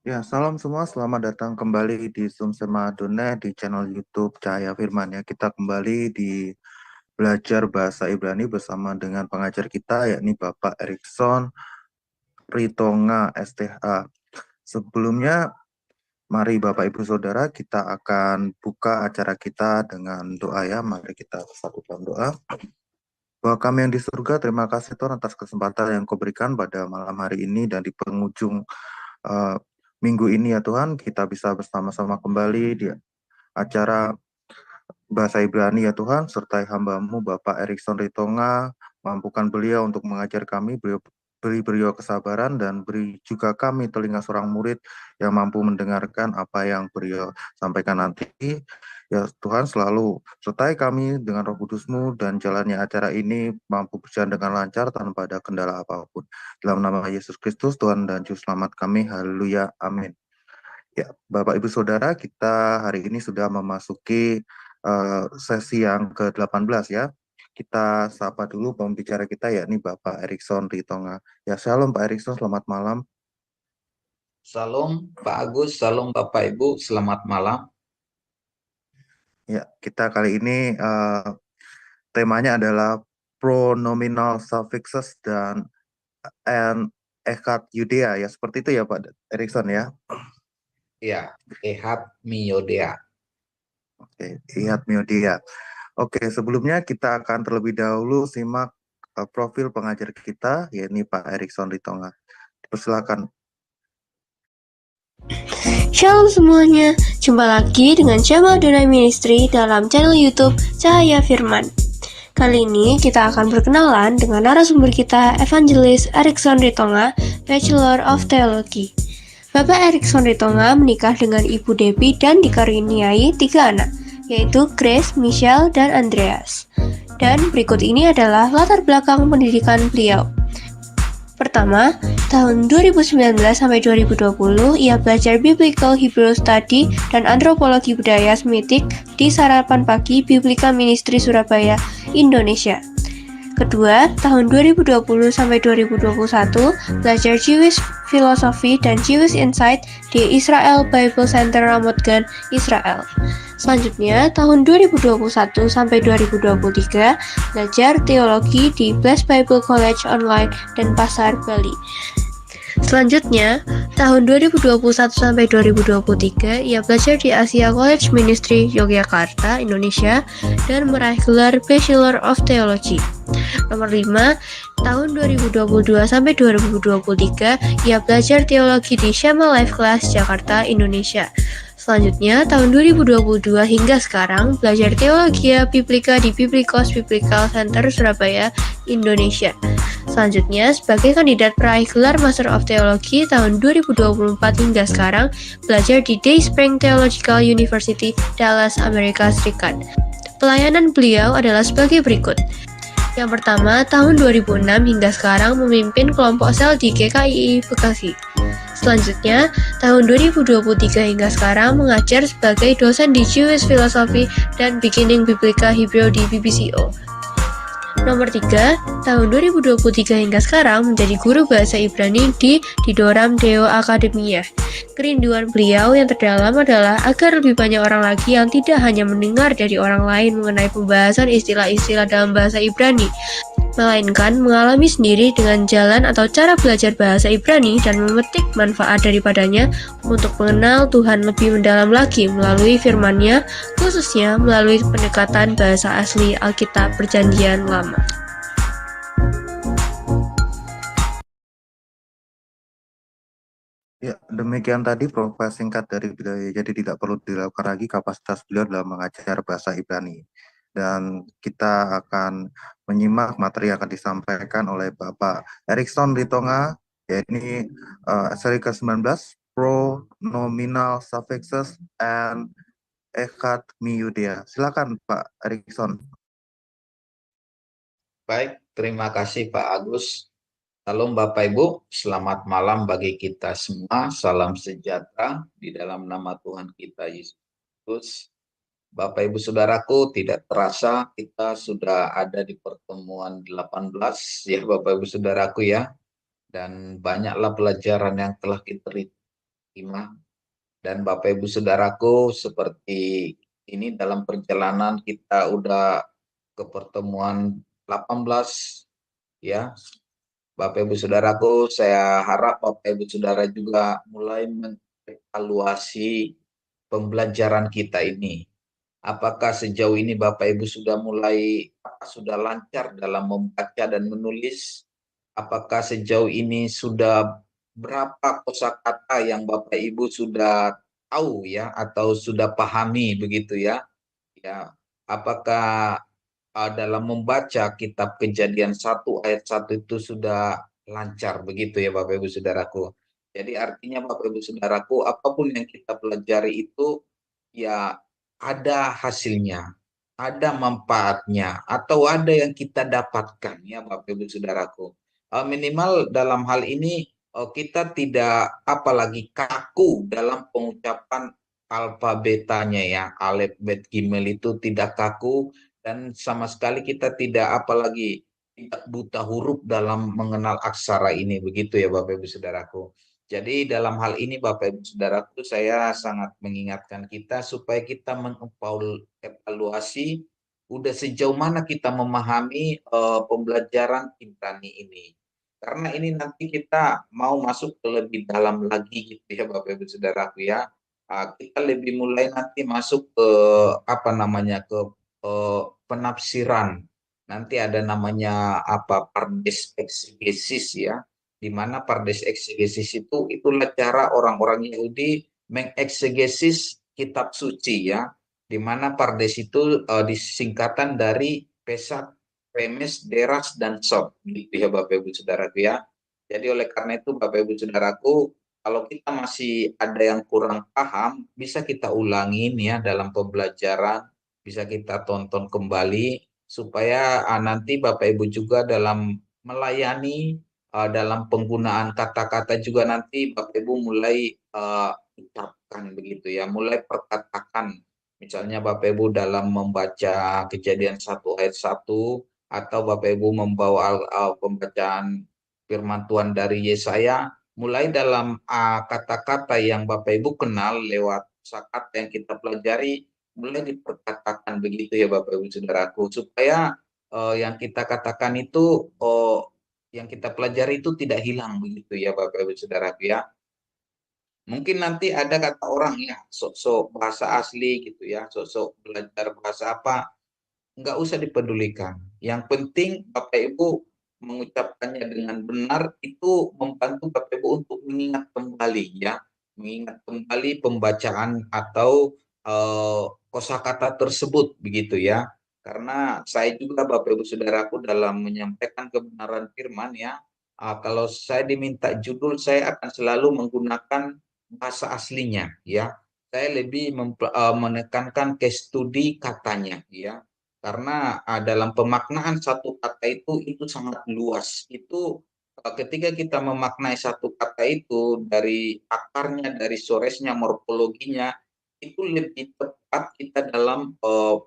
Ya, salam semua. Selamat datang kembali di Zoom Semadone di channel YouTube Cahaya Firman ya. Kita kembali di belajar bahasa Ibrani bersama dengan pengajar kita yakni Bapak Erikson Ritonga STH. Sebelumnya, mari Bapak Ibu Saudara kita akan buka acara kita dengan doa ya. Mari kita satu dalam doa. Bahwa kami yang di surga, terima kasih Tuhan atas kesempatan yang Kau berikan pada malam hari ini dan di penghujung uh, minggu ini ya Tuhan, kita bisa bersama-sama kembali di acara bahasa Ibrani ya Tuhan, sertai hamba-Mu Bapak Erikson Ritonga, mampukan beliau untuk mengajar kami, beri beliau kesabaran dan beri juga kami telinga seorang murid yang mampu mendengarkan apa yang beliau sampaikan nanti. Ya Tuhan, selalu sertai kami dengan Roh Kudus-Mu dan jalannya acara ini mampu berjalan dengan lancar tanpa ada kendala apapun. Dalam nama Yesus Kristus, Tuhan dan Juru Selamat kami, haleluya, amin. Ya, Bapak Ibu Saudara, kita hari ini sudah memasuki sesi yang ke-18 ya. Kita sapa dulu pembicara kita yakni Bapak Erikson Ritonga. Ya, shalom Pak Erikson, selamat malam. Salam Pak Agus, salam Bapak Ibu, selamat malam. Ya, kita kali ini temanya adalah pronominal suffixes dan and ekat Yudea ya. Seperti itu ya Pak Erikson ya. Ya, Ehat Miyodea. Oke, lihat Yudea. Oke, sebelumnya kita akan terlebih dahulu simak profil pengajar kita, yakni Pak Erikson Ritonga. Persilakan. Shalom semuanya, jumpa lagi dengan Channel Donai Ministry dalam channel YouTube Cahaya Firman. Kali ini kita akan berkenalan dengan narasumber kita, Evangelis Erikson Ritonga, Bachelor of Theology. Bapak Erikson Ritonga menikah dengan Ibu Debbie dan dikaruniai 3 anak, yaitu Grace, Michelle, dan Andreas. Dan berikut ini adalah latar belakang pendidikan beliau. Pertama, tahun 2019 sampai 2020, ia belajar Biblical Hebrew Study dan Antropologi Budaya Semitik di Sarapan Pagi Biblical Ministry Surabaya, Indonesia. Kedua, tahun 2020 sampai 2021, belajar Jewish Philosophy dan Jewish Insight di Israel Bible Center Ramat Gan, Israel. Selanjutnya, tahun 2021 sampai 2023, belajar teologi di Blessed Bible College Online dan Pasar Bali. Selanjutnya, tahun 2021 sampai 2023, ia belajar di Asia College Ministry Yogyakarta, Indonesia, dan meraih gelar Bachelor of Theology. Nomor 5, tahun 2022 sampai 2023, ia belajar teologi di Shema Life Class Jakarta, Indonesia. Selanjutnya, tahun 2022 hingga sekarang, belajar teologi Biblika di Biblikos Biblical Center Surabaya, Indonesia. Selanjutnya, sebagai kandidat peraih gelar Master of Theology tahun 2024 hingga sekarang, belajar di Dayspring Theological University, Dallas, Amerika Serikat. Pelayanan beliau adalah sebagai berikut. Yang pertama, tahun 2006 hingga sekarang memimpin kelompok sel di GKII Bekasi. Selanjutnya, tahun 2023 hingga sekarang mengajar sebagai dosen di Jewish Philosophy dan Beginning Biblical Hebrew di BBCO. Nomor 3, tahun 2023 hingga sekarang menjadi guru bahasa Ibrani di Didoram Deo Akademia. Kerinduan beliau yang terdalam adalah agar lebih banyak orang lagi yang tidak hanya mendengar dari orang lain mengenai pembahasan istilah-istilah dalam bahasa Ibrani, melainkan mengalami sendiri dengan jalan atau cara belajar bahasa Ibrani dan memetik manfaat daripadanya untuk mengenal Tuhan lebih mendalam lagi melalui firman-Nya, khususnya melalui pendekatan bahasa asli Alkitab Perjanjian Lama. Ya, demikian tadi profil singkat dari beliau. Jadi tidak perlu dilakukan lagi kapasitas beliau dalam mengajar bahasa Ibrani. Dan kita akan menyimak materi yang akan disampaikan oleh Bapak Erikson Ritonga, yaitu seri ke-19, Pronominal Suffixes and Echad Miyudea. Silakan Pak Erikson. Baik, terima kasih Pak Agus. Salam Bapak Ibu, selamat malam bagi kita semua. Salam sejahtera di dalam nama Tuhan kita Yesus Kristus. Bapak Ibu Saudaraku, tidak terasa kita sudah ada di pertemuan 18 ya Bapak Ibu Saudaraku ya. Dan banyaklah pelajaran yang telah kita 5. Dan Bapak Ibu Saudaraku, seperti ini dalam perjalanan kita udah ke pertemuan 18 ya. Bapak Ibu Saudaraku, saya harap Bapak Ibu Saudara juga mulai mengevaluasi pembelajaran kita ini. Apakah sejauh ini Bapak Ibu sudah mulai sudah lancar dalam membaca dan menulis? Apakah sejauh ini sudah berapa kosakata yang Bapak Ibu sudah tahu ya atau sudah pahami begitu ya? Ya, apakah dalam membaca kitab Kejadian 1 ayat 1 itu sudah lancar begitu ya Bapak Ibu Saudaraku. Jadi artinya Bapak Ibu Saudaraku, apapun yang kita pelajari itu ya ada hasilnya, ada manfaatnya, atau ada yang kita dapatkan ya Bapak Ibu Saudaraku. Minimal dalam hal ini kita tidak apalagi kaku dalam pengucapan alfabetanya ya, alif, bet, gimel itu tidak kaku, dan sama sekali kita tidak apalagi tidak buta huruf dalam mengenal aksara ini begitu ya Bapak Ibu Saudaraku. Jadi dalam hal ini Bapak Ibu Saudaraku, saya sangat mengingatkan kita supaya kita mengevaluasi udah sejauh mana kita memahami pembelajaran Ibrani ini. Karena ini nanti kita mau masuk ke lebih dalam lagi gitu ya Bapak Ibu Saudaraku ya. Kita lebih mulai nanti masuk ke apa namanya ke penafsiran. Nanti ada namanya apa pardes exegesis ya, di mana pardes exegesis itu itulah cara orang-orang Yahudi mengeksegesis kitab suci ya, di mana pardes itu disingkatan dari pesat, remes, deras, dan sob gitu ya Bapak Ibu Saudaraku ya. Jadi oleh karena itu Bapak Ibu Saudaraku, kalau kita masih ada yang kurang paham, bisa kita ulangin ya dalam pembelajaran, bisa kita tonton kembali supaya nanti Bapak Ibu juga dalam melayani, dalam penggunaan kata-kata juga nanti Bapak Ibu mulai ucapkan begitu ya, mulai perkatakan. Misalnya Bapak Ibu dalam membaca Kejadian 1 ayat 1 atau Bapak Ibu membawa pembacaan firman Tuhan dari Yesaya, mulai dalam kata-kata yang Bapak Ibu kenal lewat kata yang kita pelajari, mulai diperkatakan begitu ya Bapak Ibu Saudaraku, supaya yang kita katakan itu yang kita pelajari itu tidak hilang begitu ya Bapak Ibu Saudaraku ya. Mungkin nanti ada kata orang ya sok-sok bahasa asli gitu ya, sok-sok belajar bahasa apa, nggak usah dipedulikan. Yang penting Bapak Ibu mengucapkannya dengan benar, itu membantu Bapak Ibu untuk mengingat kembali ya, mengingat kembali pembacaan atau kosakata tersebut begitu ya. Karena saya juga Bapak Ibu Saudaraku dalam menyampaikan kebenaran firman ya, kalau saya diminta judul, saya akan selalu menggunakan bahasa aslinya ya. Saya lebih menekankan ke studi katanya ya, karena dalam pemaknaan satu kata itu sangat luas. Itu ketika kita memaknai satu kata itu dari akarnya, dari soresnya, morfologinya, itu lebih tepat kita dalam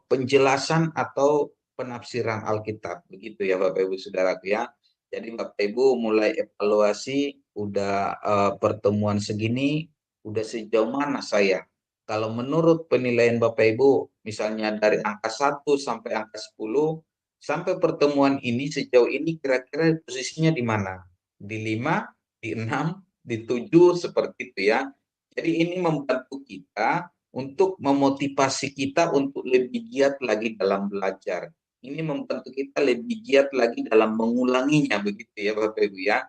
penjelasan atau penafsiran Alkitab begitu ya Bapak Ibu Saudaraku ya. Jadi Bapak Ibu mulai evaluasi, udah pertemuan segini, udah sejauh mana saya. Kalau menurut penilaian Bapak Ibu, misalnya dari angka 1 sampai angka 10, sampai pertemuan ini sejauh ini kira-kira posisinya di mana? Di 5, di 6, di 7, seperti itu ya. Jadi ini membantu kita untuk memotivasi kita untuk lebih giat lagi dalam belajar. Ini membantu kita lebih giat lagi dalam mengulanginya begitu ya Bapak Ibu ya.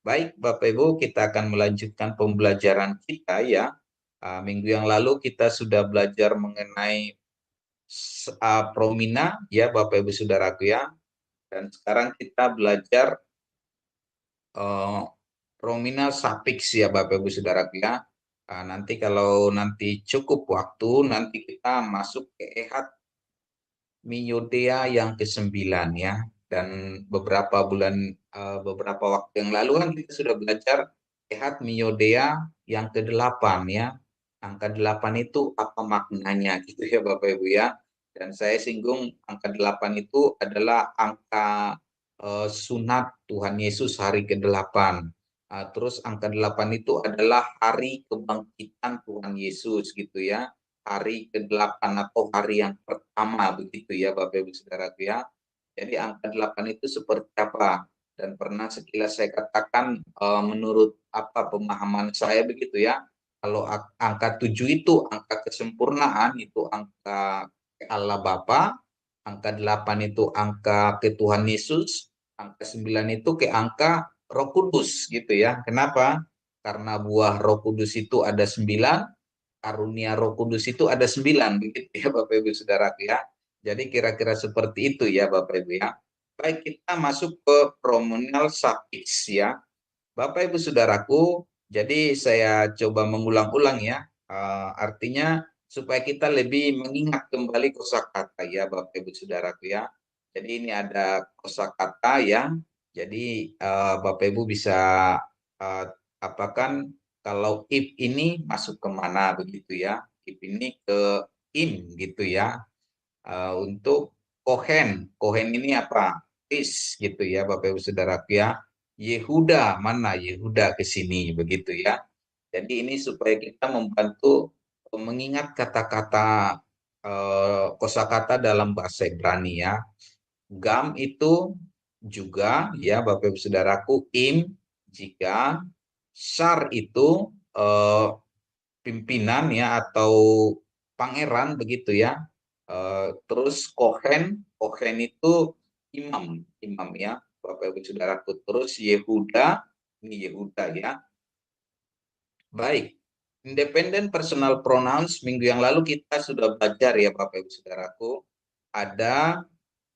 Baik Bapak Ibu, kita akan melanjutkan pembelajaran kita ya. Minggu yang lalu kita sudah belajar mengenai promina ya Bapak Ibu Saudaraku ya. Dan sekarang kita belajar promina suffix ya Bapak Ibu Saudaraku ya. Nanti kalau nanti cukup waktu, nanti kita masuk ke ehad Miyodea yang ke-9 ya. Dan beberapa waktu yang lalu kan kita sudah belajar ehad Miyodea yang ke-8 ya. Angka 8 itu apa maknanya gitu ya Bapak Ibu ya. Dan saya singgung angka 8 itu adalah angka sunat Tuhan Yesus hari ke-8. Terus angka 8 itu adalah hari kebangkitan Tuhan Yesus gitu ya. Hari ke-8 atau hari yang pertama begitu ya Bapak Ibu Saudaraku ya. Jadi angka 8 itu seperti apa? Dan pernah sekilas saya katakan menurut apa pemahaman saya begitu ya. Kalau angka 7 itu angka kesempurnaan, itu angka Allah Bapa, angka 8 itu angka ke Tuhan Yesus, angka 9 itu ke angka Roh Kudus gitu ya. Kenapa? Karena buah Roh Kudus itu ada 9, karunia Roh Kudus itu ada 9 begitu ya Bapak Ibu Saudaraku ya. Jadi kira-kira seperti itu ya Bapak Ibu ya. Baik, kita masuk ke pronominal suffix ya. Bapak Ibu Saudaraku, jadi saya coba mengulang-ulang ya. Artinya supaya kita lebih mengingat kembali kosakata ya Bapak Ibu Saudaraku ya. Jadi ini ada kosakata ya. Jadi Bapak Ibu bisa apakan kalau if ini masuk kemana begitu ya. If ini ke in gitu ya. Untuk Kohen, Kohen ini apa? Is gitu ya Bapak Ibu Saudaraku ya. Yehuda, mana Yehuda ke sini begitu ya. Jadi ini supaya kita membantu mengingat kata-kata kosakata dalam bahasa Ibrani ya. Gam itu juga ya Bapak Ibu Saudaraku, im jika, Sar itu pimpinan ya atau pangeran begitu ya. Terus Kohen, Kohen itu imam, imam ya Bapak Ibu Saudaraku. Terus Yehuda, ini Yehuda ya. Baik, independent personal pronouns minggu yang lalu kita sudah belajar ya Bapak Ibu Saudaraku. Ada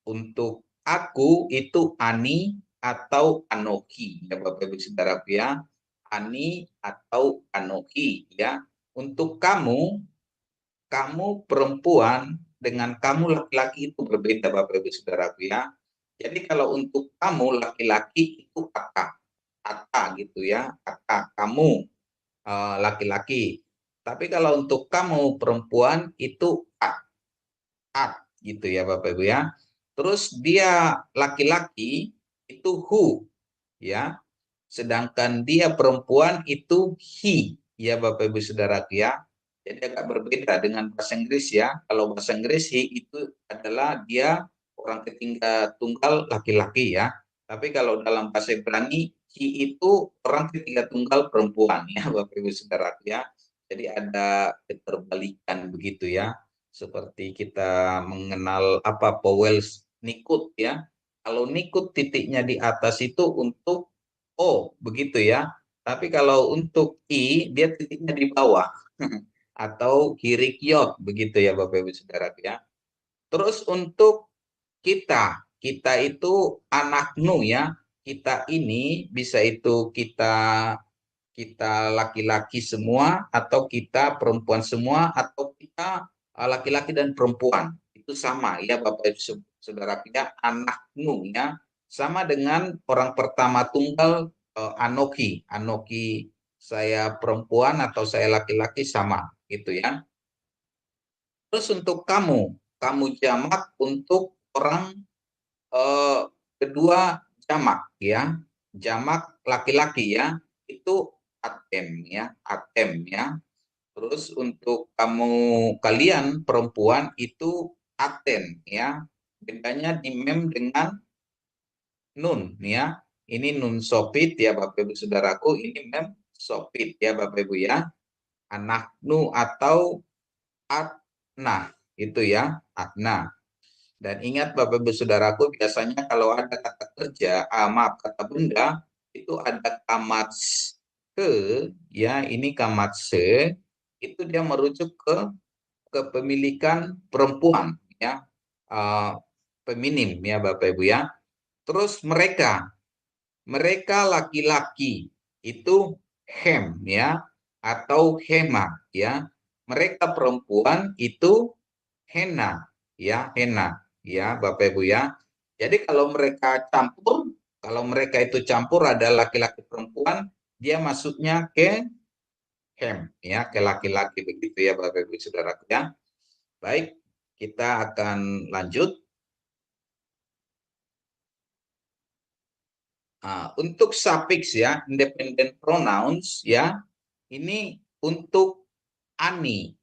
untuk aku itu ani atau anoki ya Bapak Ibu Saudaraku ya. Ani atau anoki ya. Untuk kamu, kamu perempuan dengan kamu laki-laki itu berbeda Bapak Ibu Saudaraku ya. Jadi kalau untuk kamu laki-laki itu ata gitu ya, ata kamu laki-laki. Tapi kalau untuk kamu perempuan itu at gitu ya Bapak Ibu ya. Terus dia laki-laki itu who ya. Sedangkan dia perempuan itu he ya Bapak Ibu Saudaraku ya. Jadi agak berbeda dengan bahasa Inggris ya. Kalau bahasa Inggris he itu adalah dia orang ketiga tunggal laki-laki ya. Tapi kalau dalam bahasa Ibrani he itu orang ketiga tunggal perempuan ya Bapak Ibu Saudaraku ya. Jadi ada keterbalikan begitu ya. Seperti kita mengenal apa Powell's nikut ya. Kalau nikut titiknya di atas itu untuk O begitu ya. Tapi kalau untuk I dia titiknya di bawah atau hirikyot begitu ya Bapak Ibu Saudara ya. Terus untuk kita, kita itu anak nu ya. Kita ini bisa itu kita laki-laki semua atau kita perempuan semua atau kita laki-laki dan perempuan. Itu sama ya Bapak Ibu Saudara ya, anak nu ya. Sama dengan orang pertama tunggal anoki. Anoki saya perempuan atau saya laki-laki sama gitu ya. Terus untuk kamu, kamu jamak untuk orang kedua jamak ya. Jamak laki-laki ya. Itu atem ya, atem ya. Terus untuk kamu kalian perempuan itu aten ya. Bedanya di mem dengan nun ya. Ini nun sopit ya Bapak Ibu Saudaraku, ini mem sopit ya Bapak Ibu ya. Anak nu atau atna itu ya, atna. Dan ingat Bapak Ibu Saudaraku, biasanya kalau ada kata kerja, maaf kata benda, itu ada kamats ke, ya ini kamats se, itu dia merujuk ke kepemilikan perempuan, ya feminim ya Bapak Ibu ya. Terus mereka laki-laki itu hem ya atau hema ya. Mereka perempuan itu hena ya, hena ya Bapak Ibu ya. Jadi kalau mereka campur, kalau mereka itu campur ada laki-laki perempuan, dia masuknya ke hem ya, ke laki-laki begitu ya Bapak Ibu Saudara ya. Baik, kita akan lanjut. Untuk suffix ya, independent pronouns ya, ini untuk ani,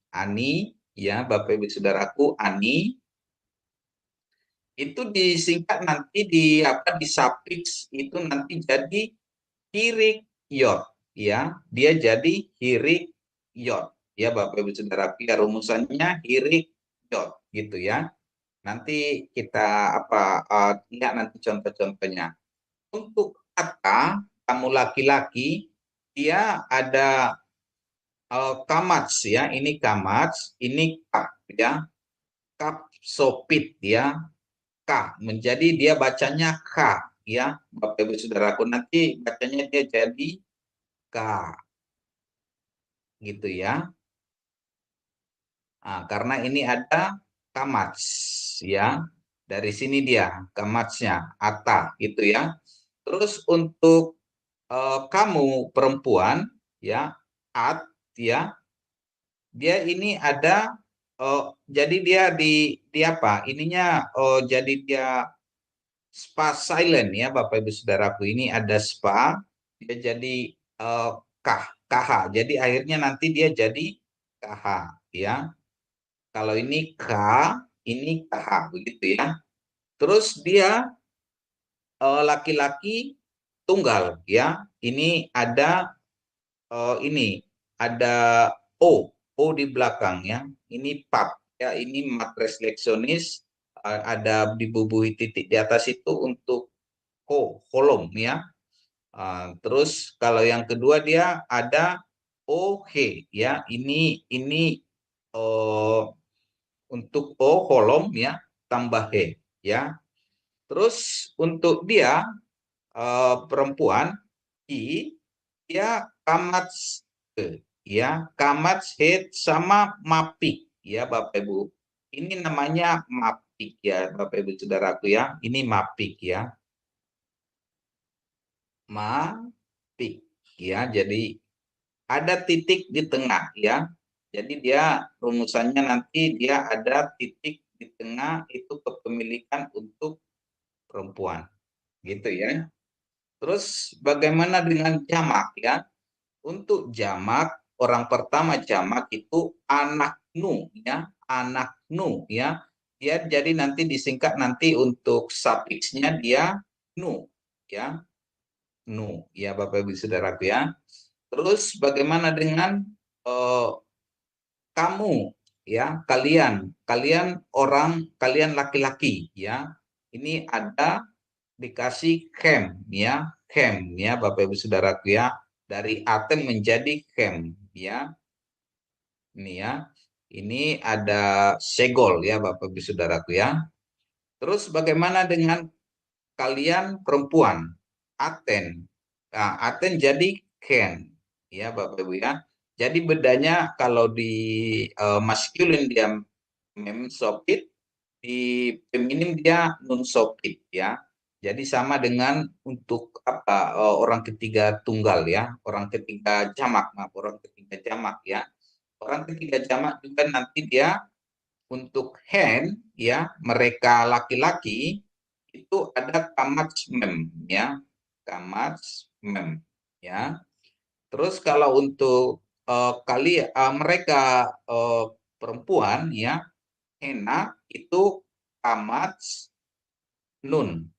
ya Bapak Ibu Saudaraku, ani itu disingkat nanti di suffix itu nanti jadi hirik yot ya, dia jadi hirik yot ya Bapak Ibu Saudaraku, ya rumusannya hirik yot gitu ya. Nanti kita lihat nanti contoh-contohnya. Untuk kata kamu laki-laki, dia ada kamats ya, ini kamats, ini kap ya, kap sopit ya, k, menjadi dia bacanya k ya, Bapak Ibu Saudaraku, nanti bacanya dia jadi k gitu ya. Karena ini ada kamats ya, dari sini dia kamatsnya ata gitu ya. Terus untuk kamu perempuan ya, at ya, dia ini ada jadi dia di apa ininya, jadi dia spa silent ya Bapak Ibu Saudaraku, ini ada spa, dia jadi kh, jadi akhirnya nanti dia jadi kh ya. Kalau ini k, ini kh begitu ya. Terus dia laki-laki tunggal ya, ini ada ini ada o di belakang ya, ini pap ya, ini matres leksionis, ada dibubuhi titik di atas itu untuk holom ya. Terus kalau yang kedua dia ada oh ya, ini untuk holom ya, tambah he ya. Terus untuk dia perempuan dia kamats ya, kamats head sama mapik ya Bapak Ibu. Ini namanya mapik ya Bapak Ibu Saudaraku ya. Ini mapik ya. Mapik ya. Jadi ada titik di tengah ya. Jadi dia rumusannya nanti dia ada titik di tengah, itu kepemilikan untuk perempuan. Gitu ya. Terus bagaimana dengan jamak ya? Untuk jamak, orang pertama jamak itu anak nu ya, anak nu ya. Dia jadi nanti disingkat nanti untuk sufiksnya dia nu ya. Nu ya Bapak Ibu Saudaraku ya. Terus bagaimana dengan kamu ya, kalian orang, kalian laki-laki ya. Ini ada dikasih kem ya Bapak Ibu Saudaraku ya, dari aten menjadi kem ya. Ini ya, ini ada segol ya Bapak Ibu Saudaraku ya. Terus bagaimana dengan kalian perempuan, aten, aten jadi ken ya Bapak Ibu ya. Jadi bedanya kalau di maskulin dia mem sopit, di feminim dia nun sopit ya. Jadi sama dengan untuk orang ketiga tunggal ya, orang ketiga jamak, orang ketiga jamak ya. Orang ketiga jamak juga nanti dia untuk hen ya, mereka laki-laki itu ada kamats mem ya, kamats mem ya. Terus kalau untuk mereka perempuan ya, hena itu kamats nun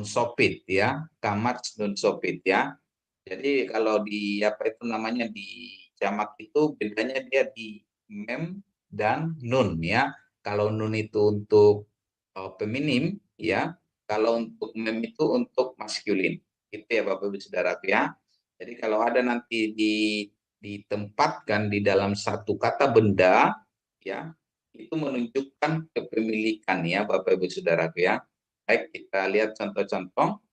sopit ya, kamats nun sopit ya. Jadi kalau di itu namanya di jamak itu bedanya dia di mem dan nun ya. Kalau nun itu untuk feminim ya, kalau untuk mem itu untuk maskulin. Itu ya Bapak Ibu Saudara ya. Jadi kalau ada nanti ditempatkan di dalam satu kata benda ya, itu menunjukkan kepemilikan ya Bapak Ibu Saudara ya. Baik, kita lihat contoh-contoh.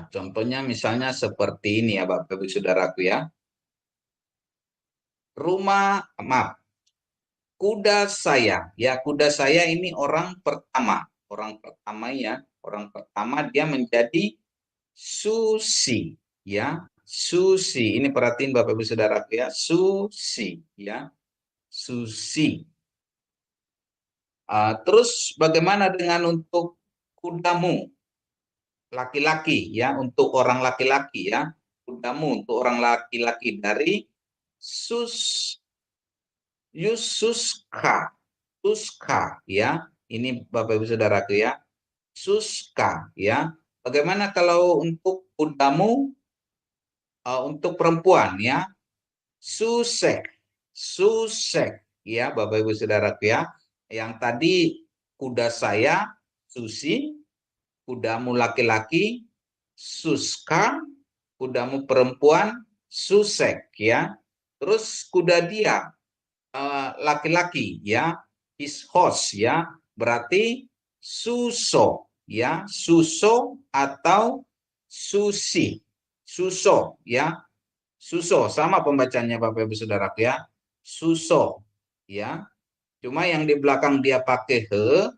Contohnya misalnya seperti ini ya Bapak Ibu Saudaraku ya. Kuda saya ya, kuda saya ini orang pertama ya, orang pertama dia menjadi Susi ya, Susi. Ini perhatiin Bapak Ibu Saudaraku ya, Susi ya, Susi. Terus bagaimana dengan untuk kudamu laki-laki ya, untuk orang laki-laki ya, kudamu untuk orang laki-laki dari Yususka, Suska ya. Ini Bapak Ibu Saudaraku ya, Suska ya. Bagaimana kalau untuk kudamu untuk perempuan ya, Susek, Susek ya Bapak Ibu Saudaraku ya. Yang tadi kuda saya Susi, kudamu laki-laki Suska, kudamu perempuan Susek ya. Terus kuda dia laki-laki ya, his horse ya, berarti Suso ya, Suso atau Susi, Suso ya, Suso sama pembacanya Bapak Ibu Saudaraku ya, Suso ya. Cuma yang di belakang dia pakai he,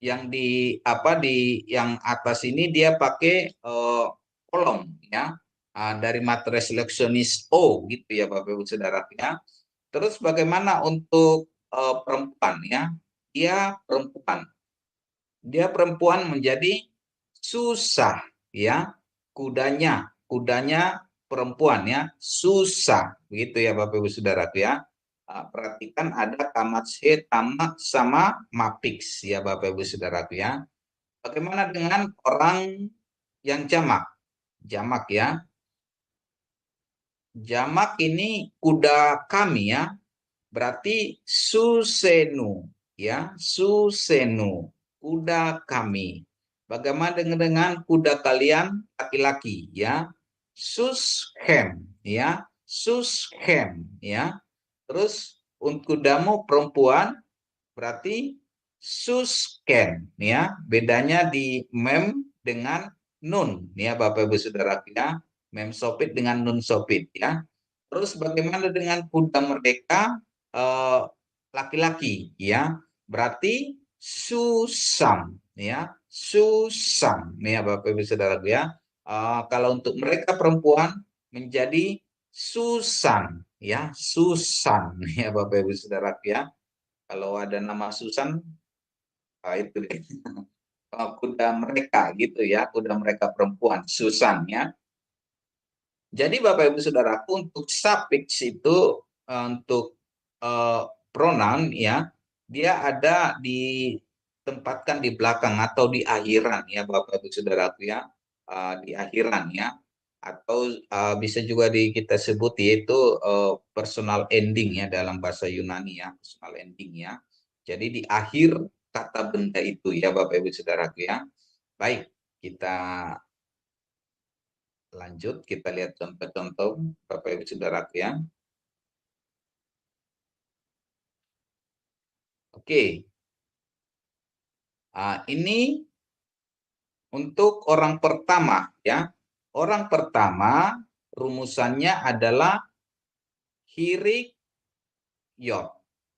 yang di yang atas ini dia pakai kolom ya, dari materai seleksionis O gitu ya Bapak Ibu Saudaraku ya. Terus bagaimana untuk perempuan ya? Dia perempuan menjadi susah ya. Kudanya perempuan ya, susah begitu ya Bapak Ibu Saudaraku ya. Perhatikan ada tamat se, tamat sama mapix ya Bapak Ibu Saudaraku ya. Bagaimana dengan orang yang jamak? Jamak ya. Jamak ini kuda kami ya. Berarti susenu ya, susenu, kuda kami. Bagaimana dengan kuda kalian laki-laki ya? Sushem ya, sushem ya. Terus untuk kudamu perempuan berarti susken ya. Bedanya di mem dengan nun ya Bapak Ibu Saudara ya. Mem sopit dengan nun sopit ya. Terus bagaimana dengan kuda mereka laki-laki ya, berarti susam ya, susam ya Bapak Ibu Saudara ya. Kalau untuk mereka perempuan menjadi Susan ya, Susan ya Bapak Ibu Saudara ya. Kalau ada nama Susan itu deh. Kuda mereka gitu ya, kuda mereka perempuan Susan ya. Jadi Bapak Ibu Saudaraku, untuk suffix itu untuk pronoun ya, dia ada ditempatkan di belakang atau di akhiran ya Bapak Ibu Saudaraku ya, di akhiran ya, atau bisa juga kita sebut yaitu personal ending ya dalam bahasa Yunani ya, personal ending ya. Jadi di akhir kata benda itu ya Bapak Ibu Saudaraku ya. Baik, kita lanjut, kita lihat contoh-contoh Bapak Ibu Saudaraku ya. Oke. Ini untuk orang pertama ya. Orang pertama rumusannya adalah hirik yot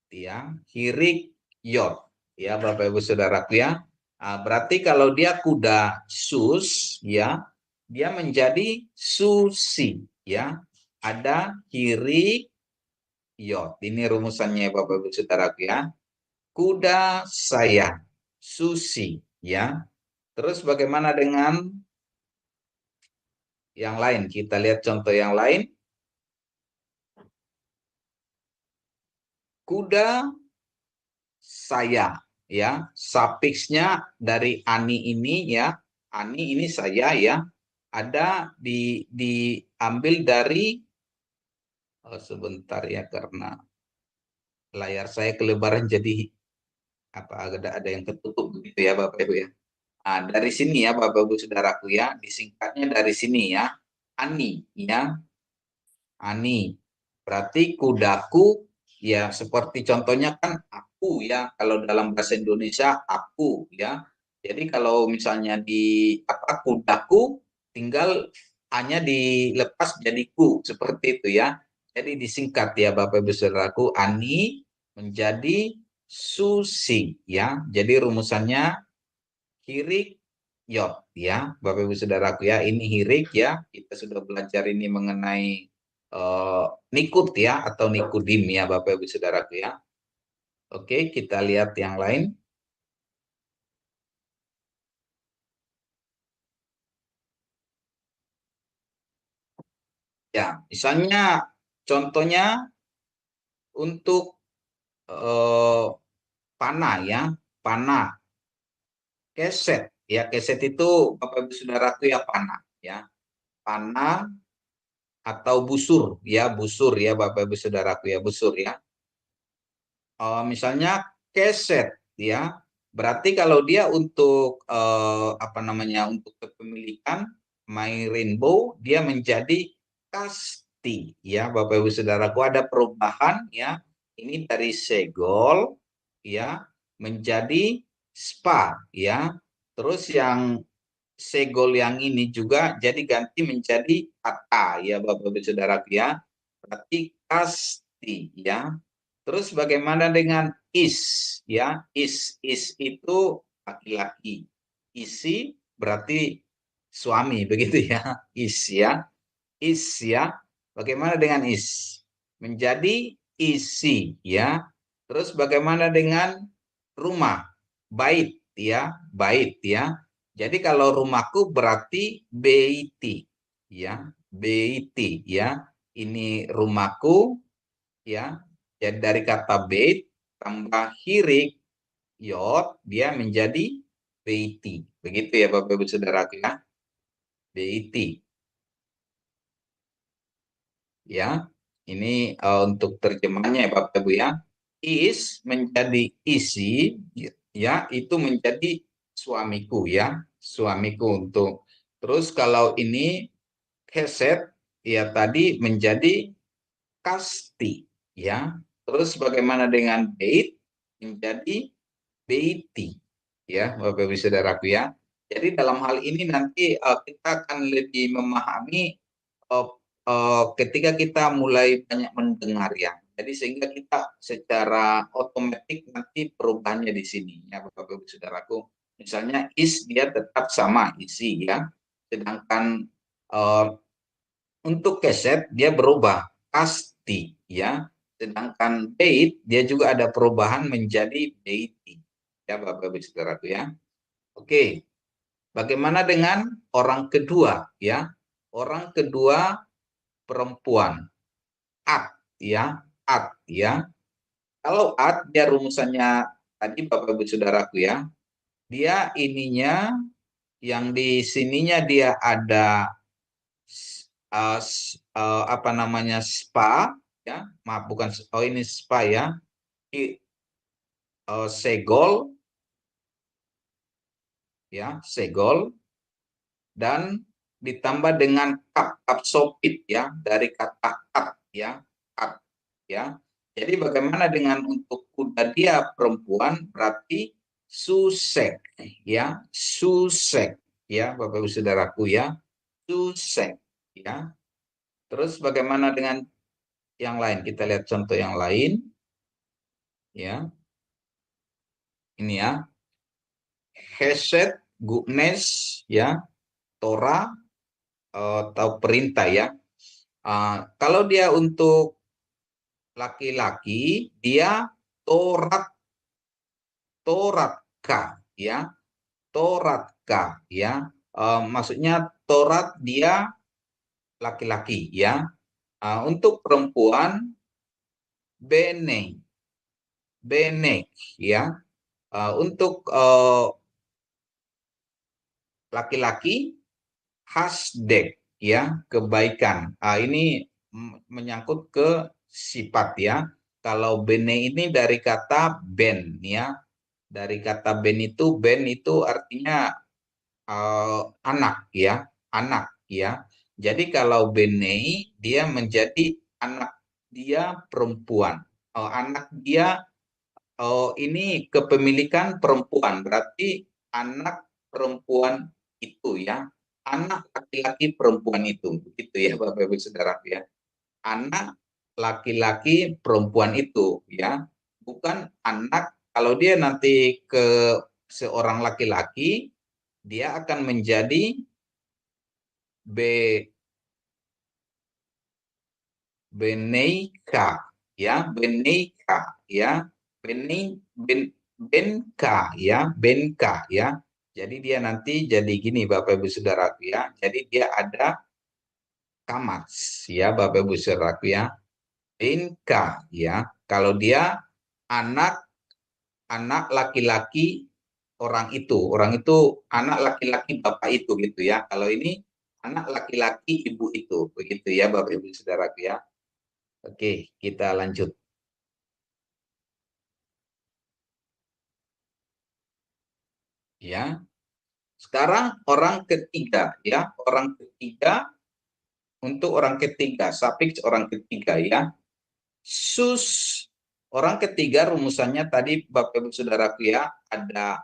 ya, hirik yot ya Bapak Ibu Saudaraku ya. Berarti kalau dia kuda sus ya, dia menjadi susi ya. Ada hirik yot. Ini rumusannya Bapak Ibu Saudaraku ya. Kuda saya susi ya. Terus bagaimana dengan yang lain? Kita lihat contoh yang lain. Kuda saya ya, sufiksnya dari ani ini ya. Ani ini saya ya. Ada diambil dari sebentar ya, karena layar saya kelebaran jadi ada yang ketutup begitu ya Bapak Ibu ya. Dari sini ya Bapak Ibu Saudaraku ya, disingkatnya dari sini ya, ani ya, ani. Berarti kudaku ya, seperti contohnya kan aku ya, kalau dalam bahasa Indonesia aku ya. Jadi kalau misalnya di kudaku, tinggal hanya dilepas jadi ku, seperti itu ya. Jadi disingkat ya Bapak Ibu Saudaraku, ani menjadi susi ya. Jadi rumusannya hirik yot ya Bapak Ibu Saudaraku ya. Ini hirik ya, kita sudah belajar ini mengenai nikut ya, atau nikudim ya Bapak Ibu Saudaraku ya. Oke, kita lihat yang lain. Ya, misalnya contohnya untuk panah ya, panah, keset ya, keset itu Bapak Ibu Saudaraku ya panah ya, panah atau busur ya Bapak Ibu Saudaraku ya, busur ya. Misalnya keset ya, berarti kalau dia untuk apa namanya, untuk kepemilikan My Rainbow, dia menjadi kasti ya Bapak Ibu Saudaraku, ada perubahan ya, ini dari segol ya menjadi spa ya, terus yang segol yang ini juga jadi ganti menjadi kata ya Bapak Ibu Saudaraku ya, berarti kasti ya. Terus bagaimana dengan is ya? Is itu laki-laki. Isi berarti suami begitu ya. Is ya. Is ya. Bagaimana dengan is? Menjadi isi ya. Terus bagaimana dengan rumah? Bait ya, bait ya. Jadi kalau rumahku berarti beiti ya, beiti ya. Ini rumahku ya. Jadi dari kata bait tambah hirik yod dia menjadi beiti. Begitu ya Bapak Ibu Saudaraku ya. Beiti. Ya. Ini untuk terjemahnya ya Bapak Ibu ya. Is menjadi isi ya, itu menjadi suamiku ya. Suamiku untuk. Terus kalau ini keset ya tadi menjadi kasti ya. Terus bagaimana dengan bait menjadi beiti ya Bapak Ibu Saudaraku ya. Jadi dalam hal ini nanti kita akan lebih memahami ketika kita mulai banyak mendengar ya. Jadi sehingga kita secara otomatis nanti perubahannya di sini ya Bapak Ibu Saudaraku. Misalnya is dia tetap sama isi ya. Sedangkan untuk keset dia berubah kasti ya. Sedangkan bait dia juga ada perubahan menjadi beiti. Ya Bapak Ibu Saudaraku ya. Oke. Bagaimana dengan orang kedua ya? Orang kedua perempuan. At ya, at ya. Kalau at dia rumusannya tadi Bapak Ibu Saudaraku ya. Dia ininya yang di sininya dia ada apa namanya spa ya, maaf bukan ini spa ya, segol ya, segol dan ditambah dengan kap sopit ya, dari kata kat ya, kat ya. Jadi bagaimana dengan untuk kuda dia perempuan berarti susek ya, susek ya Bapak Ibu Saudaraku ya, susek ya. Terus bagaimana dengan yang lain? Kita lihat contoh yang lain. Ya. Ini ya. Hesed, goodness, ya. Torah atau perintah ya. Kalau dia untuk laki-laki, dia toratka ya. Toratka ya. Maksudnya Torat dia laki-laki ya. Untuk perempuan benek ya. Untuk laki-laki hasdek ya, kebaikan. Ini menyangkut ke sifat ya. Kalau bene ini dari kata ben ya. Dari kata ben itu artinya anak ya, anak ya. Jadi kalau bene dia menjadi anak dia perempuan. Anak dia ini kepemilikan perempuan, berarti anak perempuan itu ya, anak laki-laki perempuan itu, begitu ya Bapak Ibu Saudara ya. Anak laki-laki perempuan itu ya, bukan anak. Kalau dia nanti ke seorang laki-laki, dia akan menjadi beneika ya, beneika ya, benka ya, benka ya. Jadi dia nanti jadi gini Bapak Ibu Saudara ya. Jadi dia ada kamats ya Bapak Ibu Saudaraku ya. Inka ya. Kalau dia anak laki-laki orang itu anak laki-laki bapak itu gitu ya. Kalau ini anak laki-laki ibu itu, begitu ya Bapak Ibu Saudaraku ya. Oke, kita lanjut. Ya. Sekarang orang ketiga ya, orang ketiga untuk orang ketiga, suffix orang ketiga ya. Sus orang ketiga rumusannya tadi Bapak Ibu Saudaraku ya, ada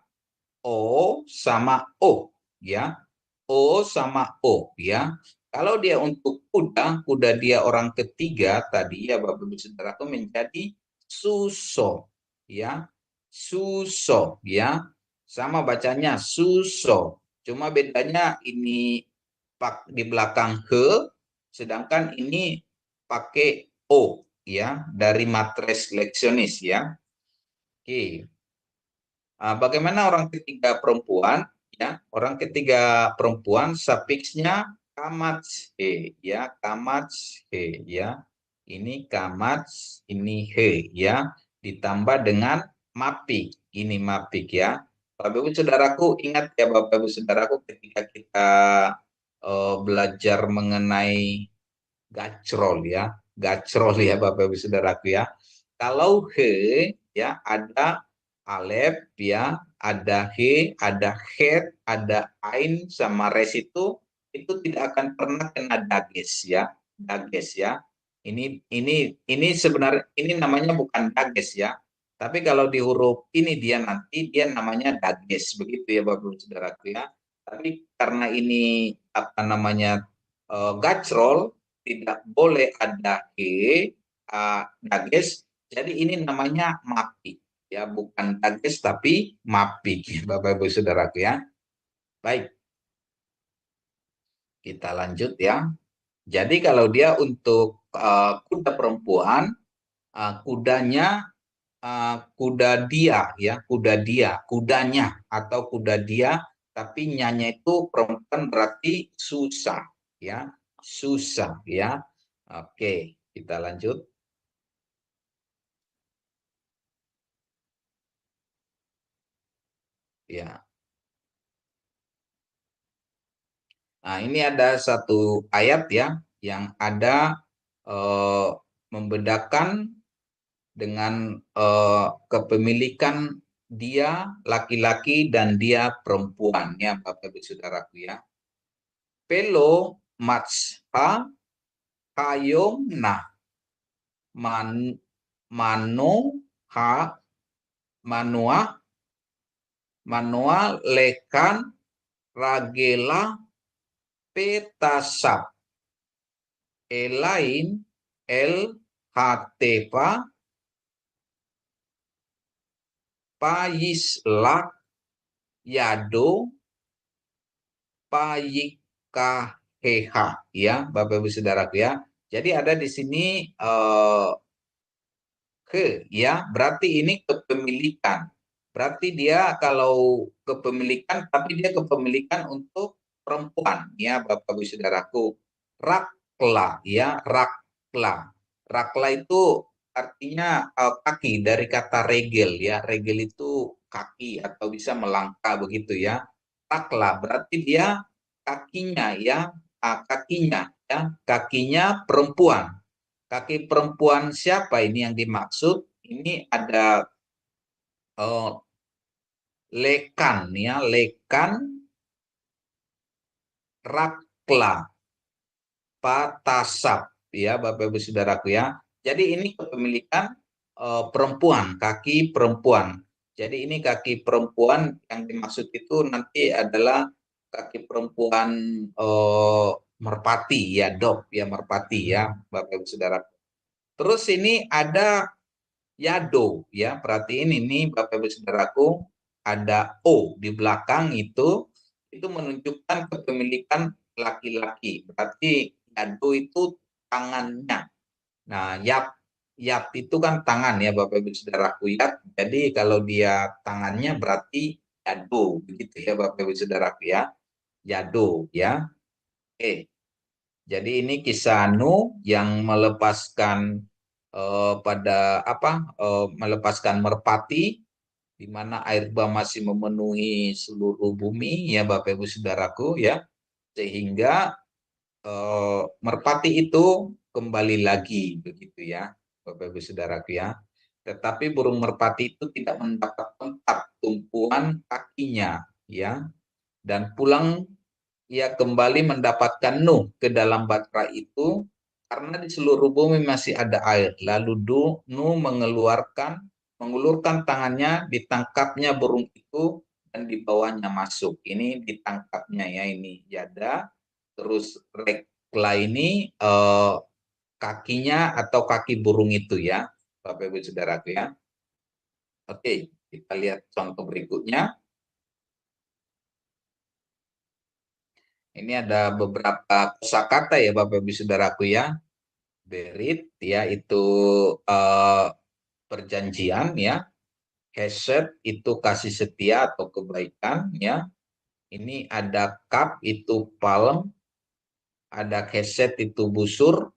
O sama O ya. O sama O ya. Kalau dia untuk kuda dia orang ketiga tadi ya Bapak Ibu Saudaraku menjadi suso ya. Suso ya. Sama bacanya suso. Cuma bedanya ini di belakang he, sedangkan ini pakai O ya dari matres leksionis ya. Oke. Bagaimana orang ketiga perempuan? Ya, orang ketiga perempuan sufiksnya kamats he ya, kamats he ya. Ini kamats, ini he ya, ditambah dengan mapik. Ini mapik ya. Bapak Ibu Saudaraku ingat ya Bapak Ibu Saudaraku ketika kita belajar mengenai gacrol ya. Gacrol ya Bapak Ibu Saudaraku ya. Kalau he ya ada alef ya, ada he, ada het, ada ain sama res itu tidak akan pernah kena dages ya. Dages ya. Ini sebenarnya ini namanya bukan dages ya. Tapi kalau di huruf ini dia nanti dia namanya dages begitu ya Bapak Ibu Saudaraku ya. Tapi karena ini apa namanya gacrol tidak boleh ada he dages. Jadi ini namanya mapik ya, bukan dages tapi mapik Bapak Ibu Saudaraku ya. Baik. Kita lanjut ya. Jadi kalau dia untuk kuda perempuan, kudanya kuda dia ya, kudanya atau kuda dia, tapi nyanya itu perempuan berarti susah ya, susah ya. Oke, kita lanjut. Ya. Nah, ini ada satu ayat ya yang ada membedakan dengan kepemilikan dia laki-laki dan dia perempuan ya Bapak Ibu Saudaraku ya. Pelo matsha hayom nah mano ha manua lekan ragela petasap elain el hatepa payislak yado payikaheha ya Bapak Ibu Saudaraku ya. Jadi ada di sini ke ya, berarti ini kepemilikan. Berarti dia kalau kepemilikan tapi dia kepemilikan untuk perempuan ya Bapak Ibu Saudaraku. Rakla ya, rakla. Rakla itu artinya kaki dari kata regel ya. Regel itu kaki atau bisa melangkah begitu ya. Rakla berarti dia kakinya ya, kakinya ya, kakinya perempuan. Kaki perempuan siapa ini yang dimaksud? Ini ada lekan ya, lekan rakla patasap ya Bapak Ibu Saudaraku ya. Jadi ini kepemilikan perempuan, kaki perempuan. Jadi ini kaki perempuan yang dimaksud itu nanti adalah kaki perempuan merpati ya, dog ya, merpati ya Bapak Ibu Saudaraku. Terus ini ada yado ya, perhatiin ini Bapak Ibu Saudaraku, ada O di belakang itu menunjukkan kepemilikan laki-laki. Berarti yado itu tangannya. Nah, yap itu kan tangan ya Bapak Ibu Saudaraku ya. Jadi kalau dia tangannya berarti yado begitu ya Bapak Ibu Saudaraku ya. Yado ya. Oke. Jadi ini kisah Nuh yang melepaskan melepaskan merpati di mana air bah masih memenuhi seluruh bumi ya Bapak Ibu Saudaraku ya, sehingga merpati itu kembali lagi begitu ya Bapak Ibu Saudaraku ya. Tetapi burung merpati itu tidak mendapat tempat tumpuan kakinya ya, dan pulang ia kembali mendapatkan Nuh ke dalam batra itu karena di seluruh bumi masih ada air. Lalu Nuh mengulurkan tangannya, ditangkapnya burung itu dan dibawanya masuk. Ini ditangkapnya ya, ini jada. Terus rekla ini kakinya atau kaki burung itu ya, Bapak Ibu Saudaraku ya. Oke, kita lihat contoh berikutnya. Ini ada beberapa kosakata ya Bapak Ibu Saudaraku ya. Berit ya itu perjanjian ya. Hesed itu kasih setia atau kebaikan ya. Ini ada kap itu palem, ada hesed itu busur,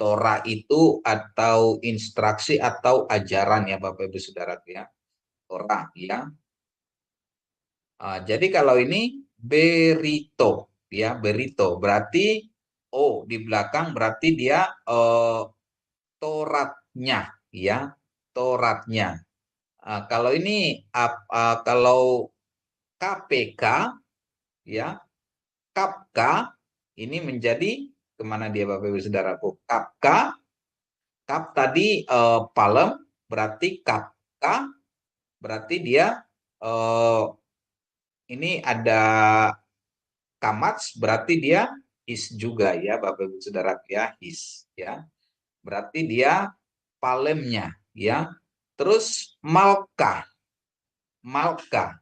Torah itu atau instruksi atau ajaran ya Bapak Ibu Saudaraku ya. Torah ya. Jadi kalau ini berito ya, berito berarti di belakang berarti dia Toratnya ya, Toratnya. Kalau ini kalau KPK ya, Kapka ini menjadi kemana dia Bapak Ibu Saudaraku? Kapka, kap tadi palem berarti Kapka berarti dia ini ada kamats berarti dia is juga ya Bapak Ibu Saudara ya, is ya. Berarti dia palemnya ya. Terus malka. Malka.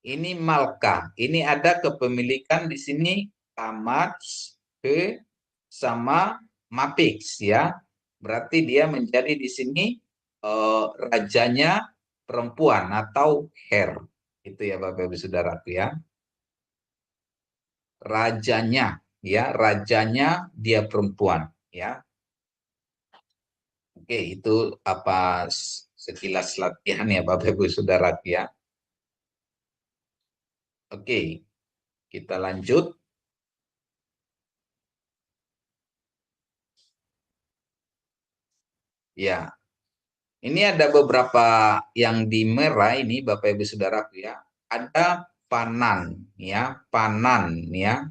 Ini malka. Ini ada kepemilikan di sini kamats ke sama mapix ya. Berarti dia menjadi di sini rajanya perempuan atau her. Itu ya Bapak Ibu Saudaraku ya. Rajanya ya, rajanya dia perempuan ya. Oke, itu apa sekilas latihan ya Bapak Ibu Saudaraku ya. Oke, kita lanjut. Ya. Ini ada beberapa yang di merah ini Bapak Ibu Saudaraku ya. Ada panan ya, panan ya.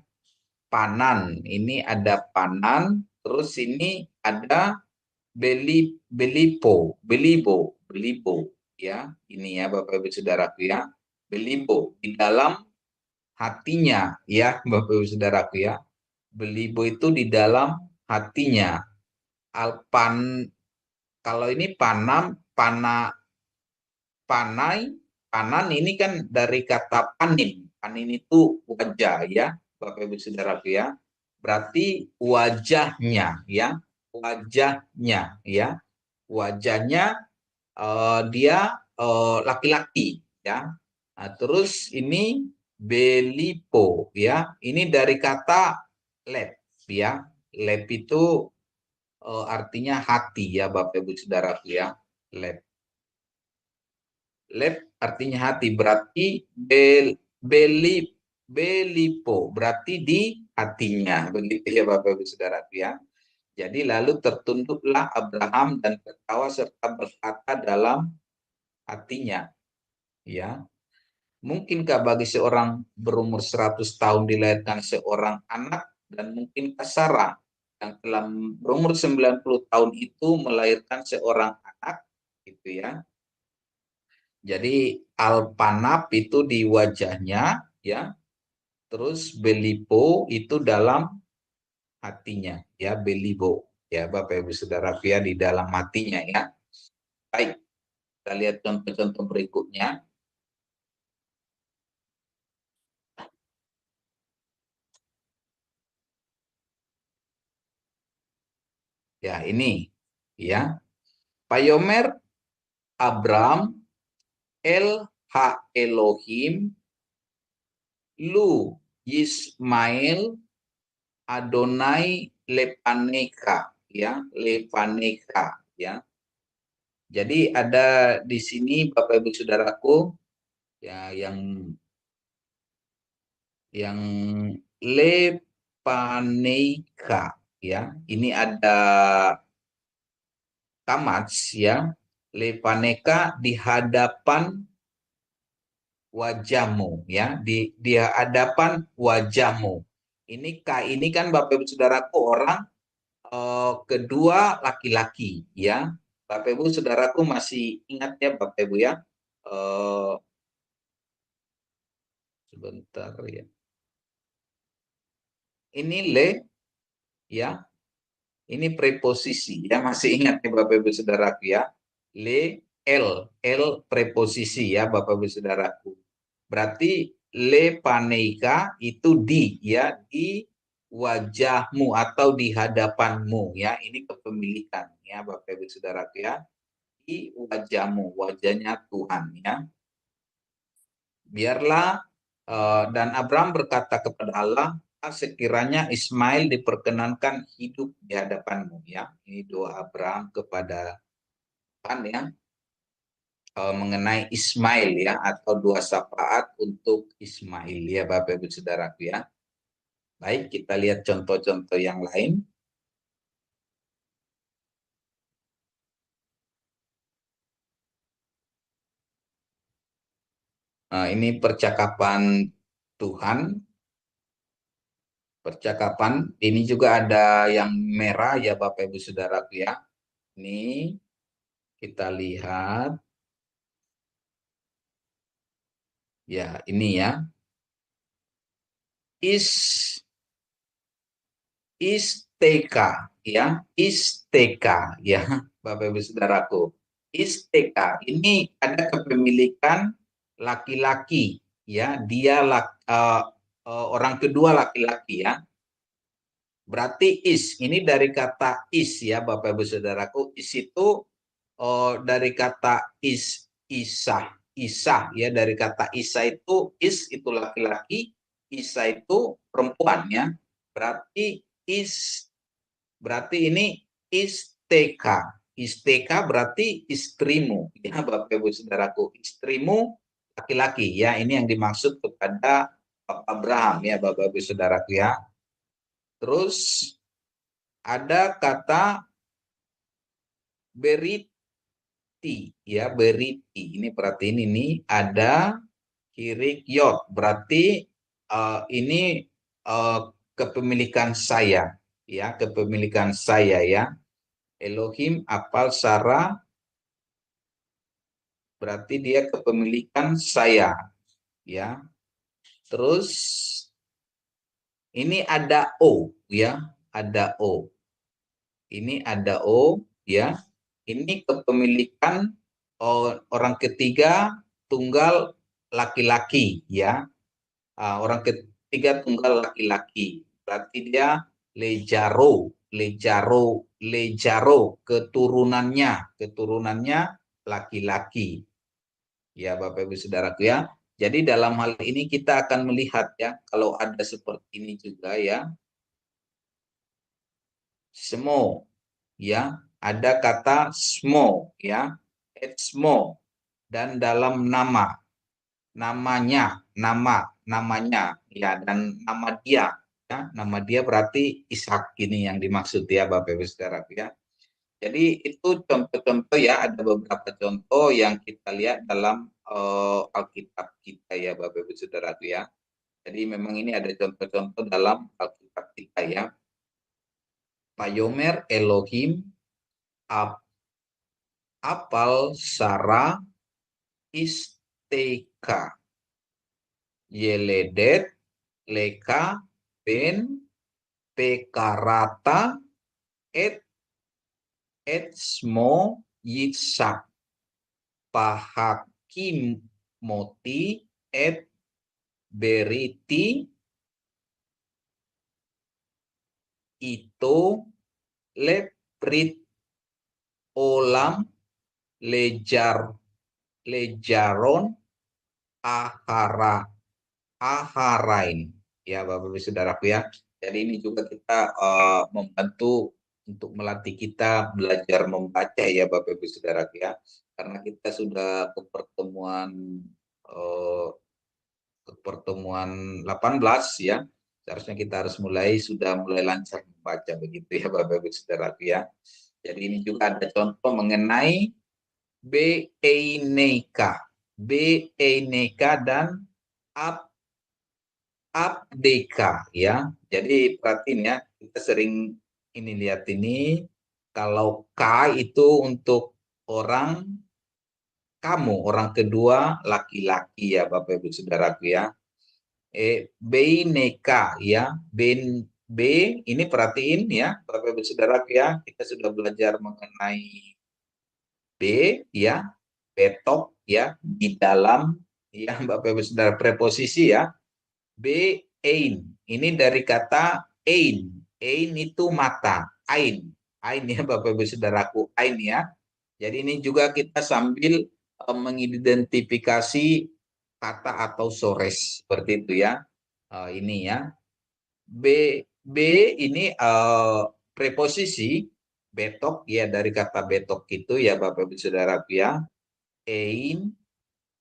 Panan, ini ada panan, terus ini ada belibo ya. Ini ya Bapak Ibu Saudaraku ya. Belibo di dalam hatinya ya Bapak Ibu Saudaraku ya. Belibo itu di dalam hatinya. Alpan kalau ini panan ini kan dari kata panin. Panin itu wajah ya, Bapak Ibu Saudaraku ya. Berarti wajahnya ya, wajahnya ya. Wajahnya dia laki-laki ya. Nah, terus ini belipo ya. Ini dari kata lep ya. Lep itu artinya hati ya Bapak Ibu Saudaraku ya. Lep. Lep artinya hati, berarti belipo berarti di hatinya. Begitu ya Bapak Ibu Saudaraku ya. Jadi lalu tertunduklah Abraham dan tertawa serta berkata dalam hatinya. Ya. Mungkinkah bagi seorang berumur 100 tahun dilahirkan seorang anak, dan mungkinkah Sarah yang telah berumur 90 tahun itu melahirkan seorang anak gitu ya. Jadi alpanap itu di wajahnya ya. Terus belipo itu dalam hatinya ya, belibo ya Bapak Ibu Saudara ya, di dalam hatinya ya. Baik. Kita lihat contoh-contoh berikutnya. Ya, ini ya. Payomer Abram El Ha Elohim Lu Yismael Adonai lepaneka, ya, lepaneka, ya. Jadi ada di sini Bapak Ibu Saudaraku, ya, yang lepaneka, ya. Ini ada kamats, ya. Lepaneka di hadapan wajahmu, ya, di hadapan wajahmu. Ini kan Bapak Ibu Saudaraku orang kedua laki-laki, ya. Bapak Ibu Saudaraku masih ingat ya Bapak Ibu ya? Sebentar ya. Ini ya. Ini preposisi ya, masih ingat ya Bapak Ibu Saudaraku ya? L preposisi ya Bapak Ibu Saudaraku. Berarti paneika itu di, ya, di wajahmu atau di hadapanmu, ya. Ini kepemilikan ya Bapak Ibu Saudaraku ya. Di wajahmu, wajahnya Tuhan, ya. Biarlah dan Abraham berkata kepada Allah, sekiranya Ismail diperkenankan hidup di hadapanmu, ya. Ini doa Abraham kepada Tuhan, ya, mengenai Ismail, ya, atau doa syafaat untuk Ismail, ya Bapak Ibu Saudaraku ya. Baik, kita lihat contoh-contoh yang lain. Ini percakapan Tuhan. Percakapan ini juga ada yang merah ya Bapak Ibu Saudaraku ya. Ini kita lihat. Ya, ini ya. Isteka ya, isteka ya Bapak Ibu Saudaraku. Isteka ini ada kepemilikan laki-laki ya, dia orang kedua laki-laki ya. Berarti ini dari kata ya Bapak Ibu Saudaraku. Itu dari kata isah ya, dari kata isah itu itu laki-laki, isah itu perempuan ya. Berarti ini isteka. Isteka berarti istrimu ya Bapak Ibu Saudaraku. Istrimu laki-laki ya, ini yang dimaksud kepada Abraham ya Bapak Ibu Saudaraku ya. Terus ada kata beriti ya, beriti. Ini perhatiin, ini ada kirikyot, berarti ini kepemilikan saya ya, kepemilikan saya ya. Elohim apal Sarah, berarti dia kepemilikan saya ya. Terus ini ada O ya, ada O. Ini ada O ya. Ini kepemilikan orang ketiga tunggal laki-laki ya. Orang ketiga tunggal laki-laki. Berarti dia lejaro, keturunannya laki-laki. Ya Bapak Ibu Saudaraku ya. Jadi dalam hal ini kita akan melihat ya, kalau ada seperti ini juga ya. Smo ya, ada kata smo ya, smo, dan dalam namanya ya, dan nama dia ya, nama dia berarti Ishak, ini yang dimaksud ya Bapak Ibu Saudaraku ya. Jadi itu contoh-contoh ya, ada beberapa contoh yang kita lihat dalam Alkitab kita ya Bapak Ibu Saudaraku ya. Jadi memang ini ada contoh-contoh dalam Alkitab kita ya. Payomer Elohim apal Sarah isteka yeledet leka ben pekarata et smo Yitzhak pahakim moti et beriti itu leprit olam lejaron aharain ya Bapak Ibu Saudaraku ya. Jadi ini juga kita membantu untuk melatih kita belajar membaca ya Bapak Ibu Saudara ya. Karena kita sudah ke pertemuan 18 ya. Seharusnya kita harus sudah mulai lancar membaca begitu ya Bapak Ibu Saudara ya. Jadi ini juga ada contoh mengenai Beineka dan Abdeka ya. Jadi perhatiin ya, kita sering ini lihat ini, kalau K itu untuk orang kamu, orang kedua laki-laki ya Bapak Ibu Saudaraku ya. Beineka ya, B ini perhatiin ya Bapak Ibu Saudaraku ya, kita sudah belajar mengenai B ya, betok ya, di dalam ya Bapak Ibu Saudara, preposisi ya. Ein, ini dari kata ein. Ein itu mata, ain. Ain ya Bapak Ibu Saudaraku, ain ya. Jadi ini juga kita sambil mengidentifikasi kata atau sores seperti itu ya. Ini ya. B ini preposisi betok ya, dari kata betok itu ya Bapak Ibu Saudaraku ya. Ein,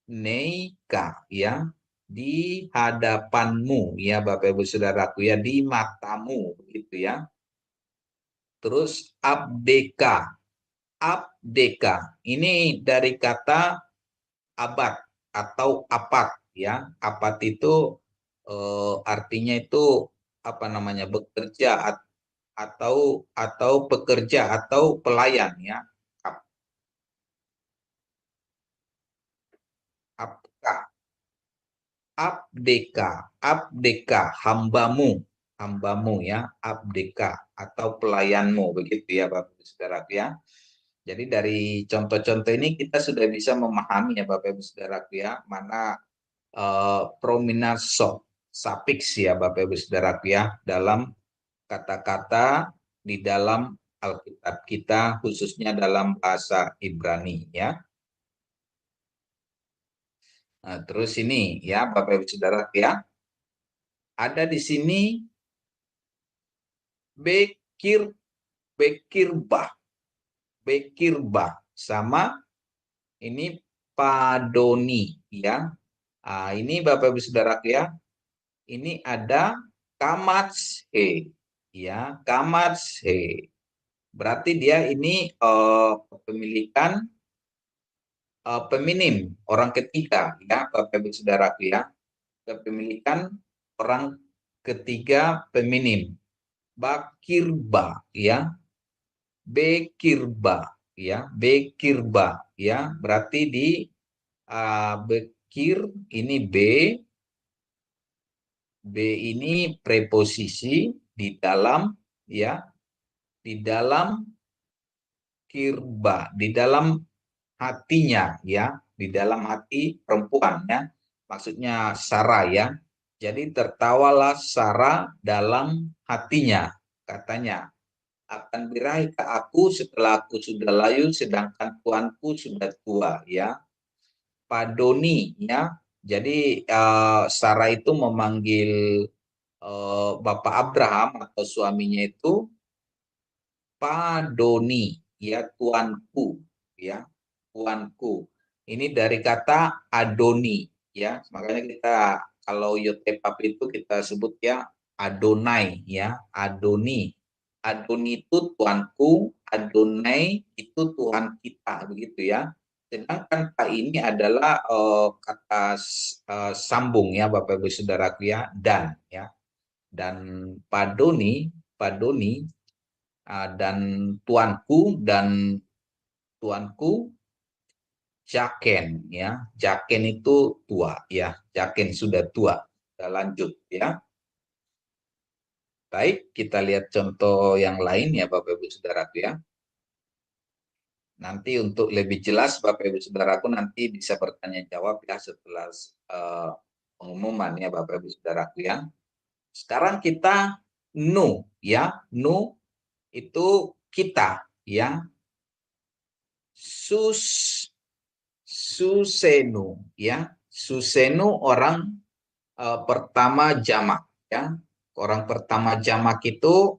neika ya, di hadapanmu ya Bapak Ibu Saudaraku ya, di matamu gitu ya. Terus abdeka. Abdeka ini dari kata abad atau apat ya. Apat itu artinya itu apa namanya, bekerja atau pekerja atau pelayan ya. Apka. Abdeka, hambamu ya, abdeka atau pelayanmu begitu ya Bapak Ibu Saudaraku ya. Jadi dari contoh-contoh ini kita sudah bisa memahami ya Bapak Ibu Saudaraku ya, mana prominasop, suffix ya Bapak Ibu Saudaraku ya, dalam kata-kata di dalam Alkitab kita, khususnya dalam bahasa Ibrani ya. Nah, terus ini ya Bapak Ibu Saudara ya, ada di sini bekirba sama ini padoni ya. Nah, ini Bapak Ibu Saudara ya, ini ada kamatse ya, kamatse. Berarti dia ini kepemilikan feminim, orang ketiga ya Bapak Ibu Saudaraku ya. Kepemilikan orang ketiga feminim. Bakirba ya. Bekirba ya, bekirba ya. Berarti di bekir ini B ini preposisi di dalam ya, di dalam kirba, di dalam hatinya ya, di dalam hati perempuan ya, maksudnya Sarah ya. Jadi tertawalah Sarah dalam hatinya, katanya, akan biraikah aku setelah aku sudah layu sedangkan tuanku sudah tua ya. Padoni ya. Jadi Sarah itu memanggil Bapak Abraham atau suaminya itu Padoni ya, tuanku ya. Tuanku. Ini dari kata Adoni ya. Makanya kita kalau Yotepap itu kita sebut ya Adonai ya, Adoni. Adoni itu tuanku, Adonai itu Tuhan kita begitu ya. Sedangkan Pak ini adalah kata sambung ya Bapak Ibu Saudaraku ya, dan ya. Dan Padoni dan tuanku Jaken ya, Jaken itu tua ya, Jaken sudah tua. Kita lanjut ya. Baik, kita lihat contoh yang lain ya Bapak Ibu Saudaraku ya. Nanti untuk lebih jelas Bapak Ibu Saudaraku nanti bisa bertanya jawab ya setelah pengumuman ya Bapak Ibu Saudaraku ya. Sekarang kita nu ya, nu itu kita ya. Susenu ya, susenu orang pertama jamak ya, orang pertama jamak itu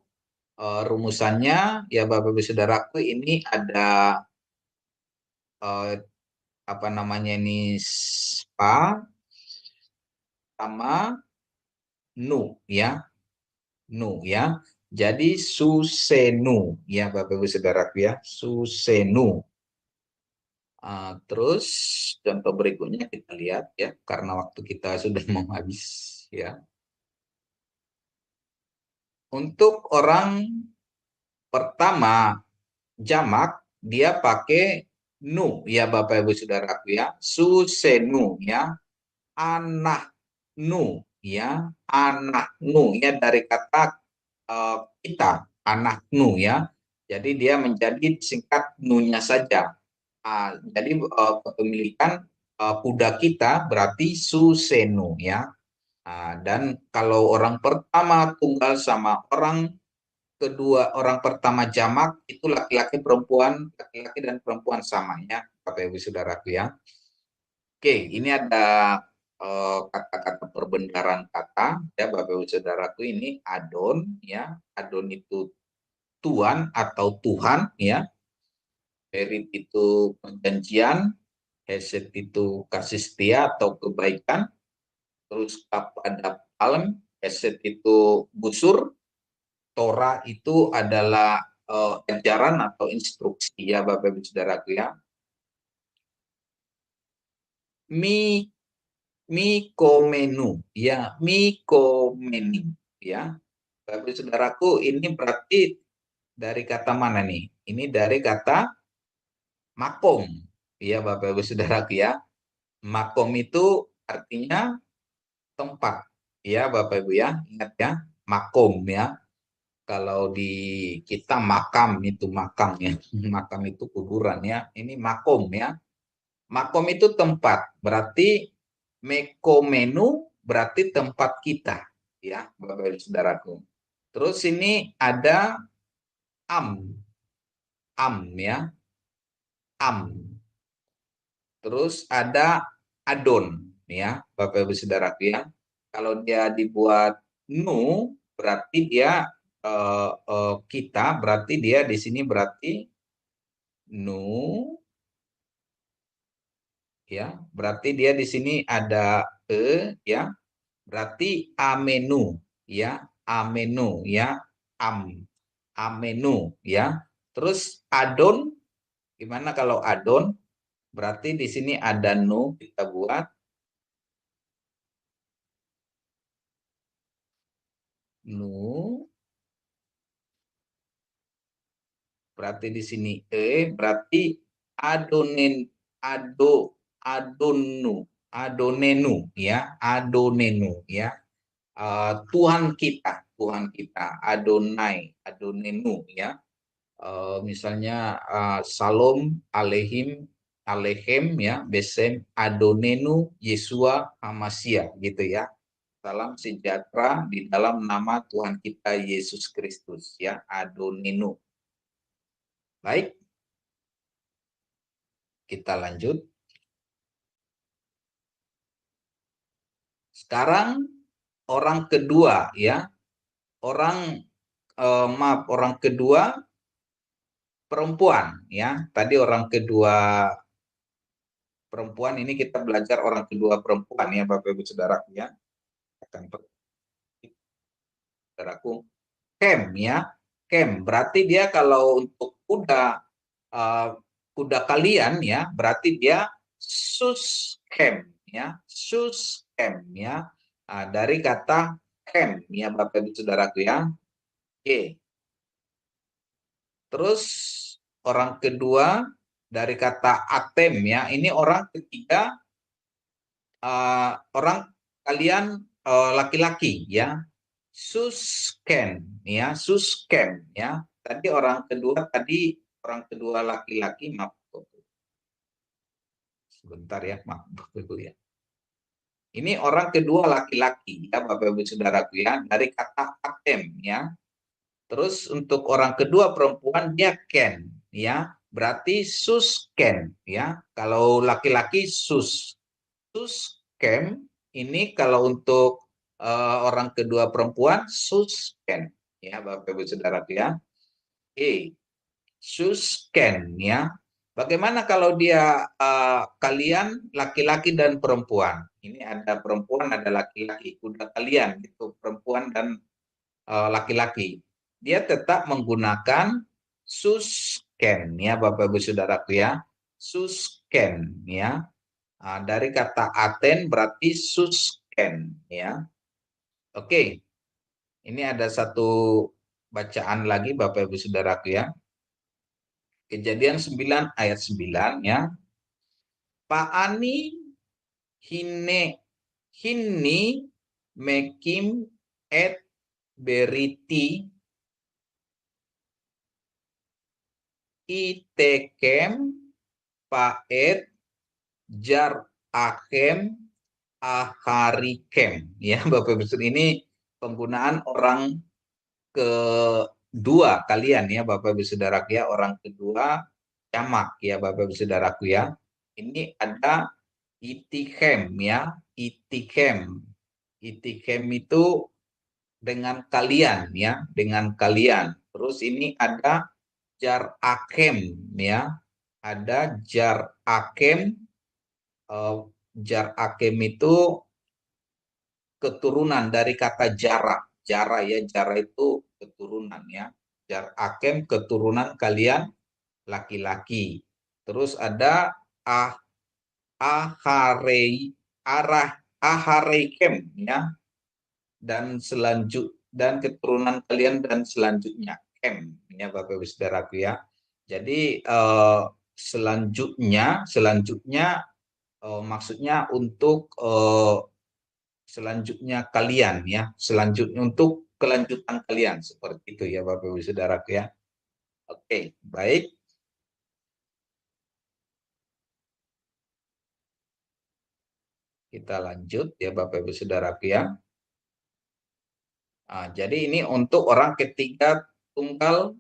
rumusannya ya Bapak Ibu Saudaraku, ini ada apa namanya ini, spa sama nu ya, nu ya. Jadi susenu ya Bapak Ibu Saudaraku ya, susenu. Terus contoh berikutnya kita lihat ya, karena waktu kita sudah mau habis ya. Untuk orang pertama jamak dia pakai nu ya Bapak Ibu Saudaraku ya, susenu ya, anak nu ya, anak nu ya, dari kata kita, anak nu ya. Jadi dia menjadi singkat nunya saja. Jadi kepemilikan kuda kita berarti susenu ya. Dan kalau orang pertama tunggal sama orang kedua, orang pertama jamak itu laki-laki perempuan, laki-laki dan perempuan sama ya, Bapak Ibu Saudaraku ya. Oke, ini ada kata-kata perbendaharaan kata ya Bapak Ibu Saudaraku, ini adon ya. Adon itu tuan atau Tuhan ya. Berit itu perjanjian, hesed itu kasih setia atau kebaikan. Terus kap ada palem, hesed itu busur, Torah itu adalah ajaran atau instruksi ya Bapak Ibu Saudaraku ya. Mikomenu ya, mikomeni ya. Bapak Ibu Saudaraku, ini berarti dari kata mana nih? Ini dari kata makom ya Bapak Ibu Saudaraku ya. Makom itu artinya tempat ya Bapak Ibu ya. Ingat ya, makom ya. Kalau di kita makam itu makam ya. Makam itu kuburan ya. Ini makom ya. Makom itu tempat. Berarti mekomenu berarti tempat kita ya Bapak Ibu Saudaraku. Terus ini ada am ya. Am. Terus ada adon ya Bapak Ibu Saudaraku ya. Kalau dia dibuat nu berarti dia kita, berarti dia di sini berarti nu ya. Berarti dia di sini ada ya. Berarti amenu ya, amenu ya, amenu ya. Terus adon, gimana kalau adon? Berarti di sini ada nu, kita buat nu. Berarti di sini berarti adonenu ya, adonenu ya. Tuhan kita, Adonai, adonenu ya. Misalnya Salom Alehem ya, Besem Adonenu Yesua Hamasya gitu ya. Salam sejahtera di dalam nama Tuhan kita Yesus Kristus ya, Adonenu. Baik, kita lanjut. Sekarang orang kedua ya, orang kedua perempuan ya. Tadi orang kedua perempuan, ini kita belajar orang kedua perempuan ya Bapak Ibu Saudaraku ya. Saudaraku, kem ya, kem berarti dia kalau untuk kuda kalian ya, berarti dia suskem ya, suskem ya. Dari kata kem ya Bapak Ibu Saudaraku ya. Oke. Terus orang kedua dari kata atem ya, ini orang ketiga, orang kalian laki-laki ya, susken ya, susken ya. Tadi orang kedua laki-laki, maaf sebentar ya, maaf dulu ya. Ini orang kedua laki-laki ya Bapak Ibu Saudaraku ya, dari kata atem ya. Terus untuk orang kedua perempuan dia ken ya, berarti susken ya. Kalau laki-laki suskem. Ini kalau untuk orang kedua perempuan, susken. Ya, Bapak Ibu Saudaraku ya. Susken ya. Bagaimana kalau dia kalian laki-laki dan perempuan? Ini ada perempuan, ada laki-laki. Udah kalian itu perempuan dan laki-laki. Dia tetap menggunakan susken ya Bapak Ibu Saudaraku ya. Susken ya. Dari kata aten berarti susken ya. Oke. Ini ada satu bacaan lagi Bapak Ibu Saudaraku ya. Kejadian 9 ayat 9 ya. Paani hinni mekim et beriti itekem paet jar ahem aharikem ya Bapak Ibu. Ini penggunaan orang kedua kalian ya Bapak Ibu Saudaraku ya, orang kedua jamak ya Bapak Ibu Saudaraku ya. Ini ada itikem ya, itikem. Itikem itu dengan kalian ya, dengan kalian. Terus ini ada jar akem ya. Ada jar akem. Jar akem itu keturunan dari kata jara. Jara ya, jara itu keturunan ya. Jar akem keturunan kalian laki-laki. Terus ada ahareikem ya, dan keturunan kalian dan selanjutnya kem ya Bapak Ibu Saudaraku ya. Jadi selanjutnya maksudnya untuk selanjutnya kalian ya, selanjutnya untuk kelanjutan kalian, seperti itu ya Bapak Ibu Saudaraku ya. Oke, baik. Kita lanjut ya Bapak Ibu Saudaraku ya. Jadi ini untuk orang ketiga tunggal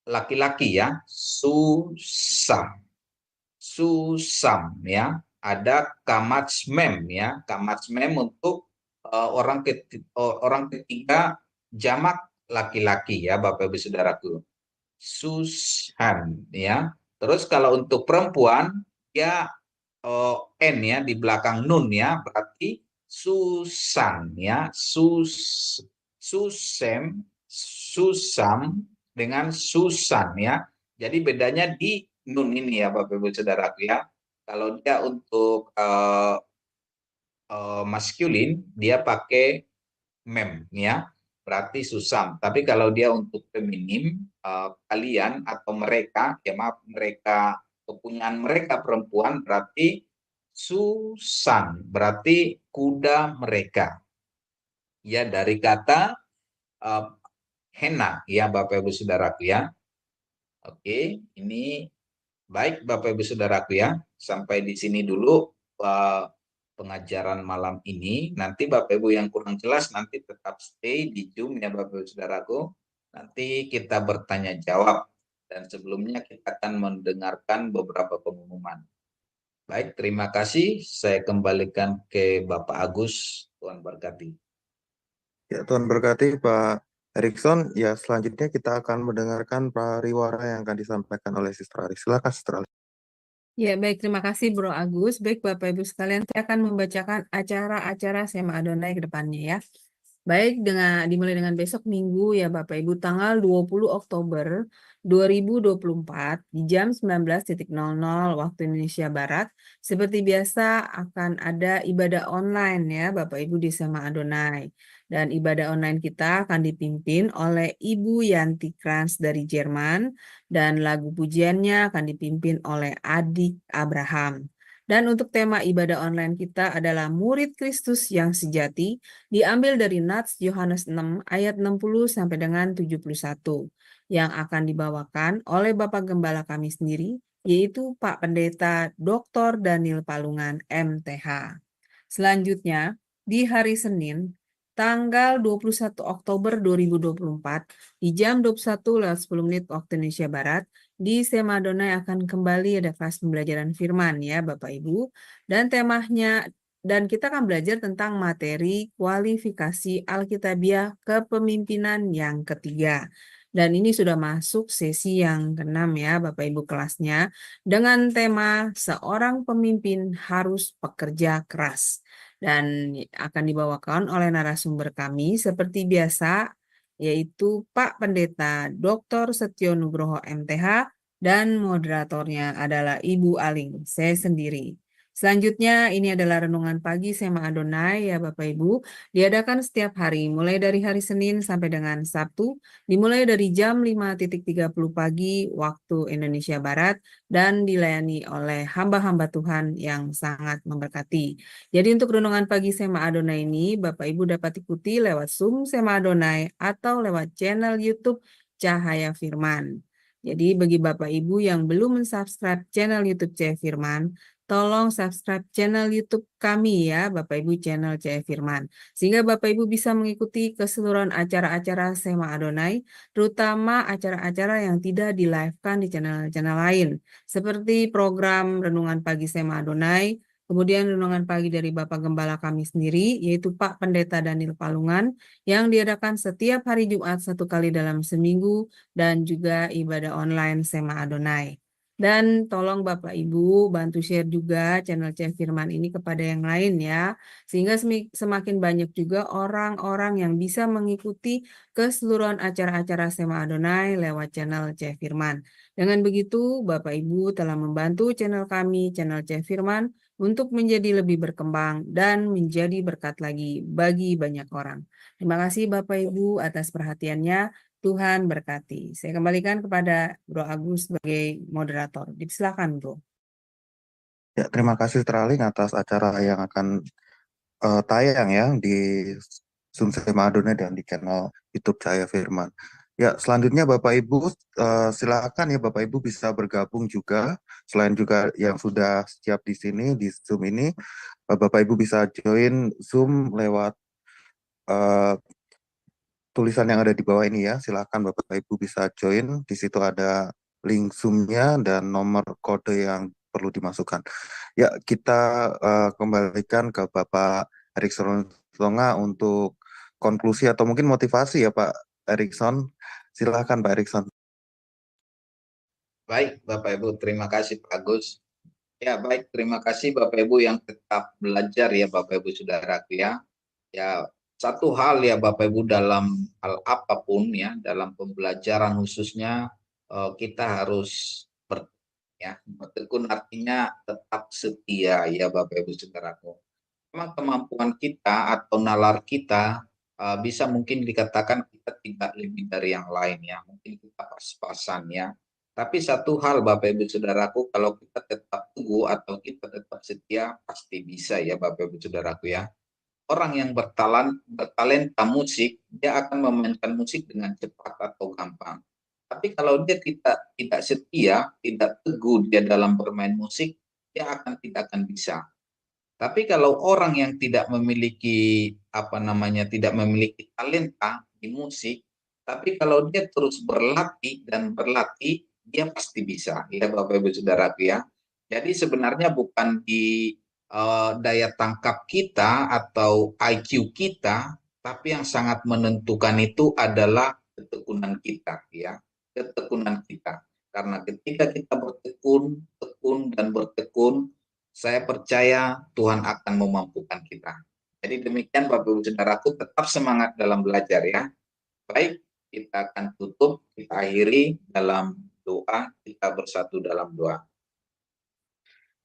laki-laki ya, susam ya. Ada kamatsmem ya, kamatsmem untuk orang ketiga jamak laki-laki ya Bapak Ibu Saudaraku. Susham ya. Terus kalau untuk perempuan ya n ya di belakang nun ya, berarti Susan ya, susam dengan Susan ya. Jadi bedanya di nun ini ya Bapak Ibu Saudaraku ya. Kalau dia untuk maskulin dia pakai mem ya, berarti susam. Tapi kalau dia untuk feminim kalian atau mereka, ya maaf mereka, kepunyaan mereka perempuan berarti Susan, berarti kuda mereka. Ya dari kata henna ya Bapak Ibu Saudaraku ya. Oke, ini baik Bapak Ibu Saudaraku ya. Sampai di sini dulu pengajaran malam ini. Nanti Bapak Ibu yang kurang jelas nanti tetap stay di Zoom ya Bapak Ibu Saudaraku. Nanti kita bertanya jawab. Dan sebelumnya kita akan mendengarkan beberapa pengumuman. Baik, terima kasih. Saya kembalikan ke Bapak Agus. Tuhan berkati. Ya, Tuhan berkati Pak Erikson. Ya, selanjutnya kita akan mendengarkan pariwara yang akan disampaikan oleh Sister Aris. Silakan Sister Aris. Ya, baik. Terima kasih Bro Agus. Baik, Bapak Ibu sekalian, saya akan membacakan acara-acara Sema Adonai ke depannya ya. Baik, dimulai dengan besok Minggu ya Bapak Ibu, tanggal 20 Oktober 2024 di jam 19.00 waktu Indonesia Barat. Seperti biasa akan ada ibadah online ya Bapak Ibu di Sema Adonai. Dan ibadah online kita akan dipimpin oleh Ibu Yanti Krans dari Jerman dan lagu pujiannya akan dipimpin oleh Adik Abraham. Dan untuk tema ibadah online kita adalah Murid Kristus yang Sejati, diambil dari Nats Yohanes 6 ayat 60 sampai dengan 71, yang akan dibawakan oleh Bapak Gembala kami sendiri, yaitu Pak Pendeta Dr. Daniel Palungan, MTH. Selanjutnya, di hari Senin, tanggal 21 Oktober 2024, di jam 21:10 waktu Indonesia Barat, di Sema Adonai akan kembali ada kelas pembelajaran firman ya Bapak Ibu. Dan temanya dan kita akan belajar tentang materi kualifikasi Alkitabiah kepemimpinan yang ketiga. Dan ini sudah masuk sesi yang ke-6 ya Bapak Ibu kelasnya, dengan tema seorang pemimpin harus pekerja keras. Dan akan dibawakan oleh narasumber kami seperti biasa, yaitu Pak Pendeta Dr. Setyo Nugroho MTH, dan moderatornya adalah Ibu Aling, saya sendiri. Selanjutnya ini adalah renungan pagi Sema Adonai ya Bapak Ibu, diadakan setiap hari mulai dari hari Senin sampai dengan Sabtu, dimulai dari jam 5.30 pagi waktu Indonesia Barat dan dilayani oleh hamba-hamba Tuhan yang sangat memberkati. Jadi untuk renungan pagi Sema Adonai ini Bapak Ibu dapat ikuti lewat Zoom Sema Adonai atau lewat channel YouTube Cahaya Firman. Jadi bagi Bapak Ibu yang belum mensubscribe channel YouTube Cahaya Firman, tolong subscribe channel YouTube kami ya, Bapak Ibu channel Cahaya Firman. Sehingga Bapak Ibu bisa mengikuti keseluruhan acara-acara Sema Adonai, terutama acara-acara yang tidak di-live-kan di channel-channel lain. Seperti program Renungan Pagi Sema Adonai, kemudian renungan pagi dari Bapak Gembala kami sendiri, yaitu Pak Pendeta Daniel Palungan, yang diadakan setiap hari Jumat 1 kali dalam seminggu, dan juga ibadah online Sema Adonai. Dan tolong Bapak Ibu bantu share juga channel Cahaya Firman ini kepada yang lain ya. Sehingga semakin banyak juga orang-orang yang bisa mengikuti keseluruhan acara-acara Sema Adonai lewat channel Cahaya Firman. Dengan begitu Bapak Ibu telah membantu channel kami, channel Cahaya Firman, untuk menjadi lebih berkembang dan menjadi berkat lagi bagi banyak orang. Terima kasih Bapak Ibu atas perhatiannya. Tuhan berkati. Saya kembalikan kepada Bro Agus sebagai moderator. Silakan, Bro. Ya, terima kasih Teraling atas acara yang akan tayang ya di Zoom Sema Adonai dan di channel YouTube Cahaya Firman. Ya, selanjutnya Bapak Ibu silakan ya Bapak Ibu bisa bergabung juga, selain juga yang sudah siap di sini di Zoom ini, Bapak Ibu bisa join Zoom lewat tulisan yang ada di bawah ini ya. Silakan Bapak Ibu bisa join. Di situ ada link Zoom-nya dan nomor kode yang perlu dimasukkan. Ya, kita kembalikan ke Bapak Erikson Tonga untuk konklusi atau mungkin motivasi ya Pak Erikson. Silakan Pak Erikson. Baik, Bapak Ibu, terima kasih Pak Agus. Ya, baik, terima kasih Bapak Ibu yang tetap belajar ya Bapak Ibu Saudaraku ya. Ya, satu hal ya Bapak Ibu dalam hal apapun ya, dalam pembelajaran khususnya kita harus bertekun artinya tetap setia ya Bapak Ibu Saudaraku. Memang kemampuan kita atau nalar kita bisa mungkin dikatakan kita tidak lebih dari yang lain ya, mungkin kita pas-pasan ya. Tapi satu hal Bapak Ibu Saudaraku, kalau kita tetap teguh atau kita tetap setia, pasti bisa ya Bapak Ibu Saudaraku ya. Orang yang bertalenta musik, dia akan memainkan musik dengan cepat atau gampang. Tapi kalau dia tidak setia, tidak teguh dia dalam bermain musik, dia tidak akan bisa. Tapi kalau orang yang tidak memiliki tidak memiliki talenta di musik, tapi kalau dia terus berlatih dan berlatih, dia pasti bisa. Ya Bapak Ibu Saudaraku ya. Jadi sebenarnya bukan di daya tangkap kita atau IQ kita, tapi yang sangat menentukan itu adalah ketekunan kita ya. Ketekunan kita. Karena ketika kita bertekun dan bertekun, saya percaya Tuhan akan memampukan kita. Jadi demikian Bapak Ibu Saudaraku, tetap semangat dalam belajar ya. Baik, kita akan tutup, kita akhiri dalam doa, kita bersatu dalam doa.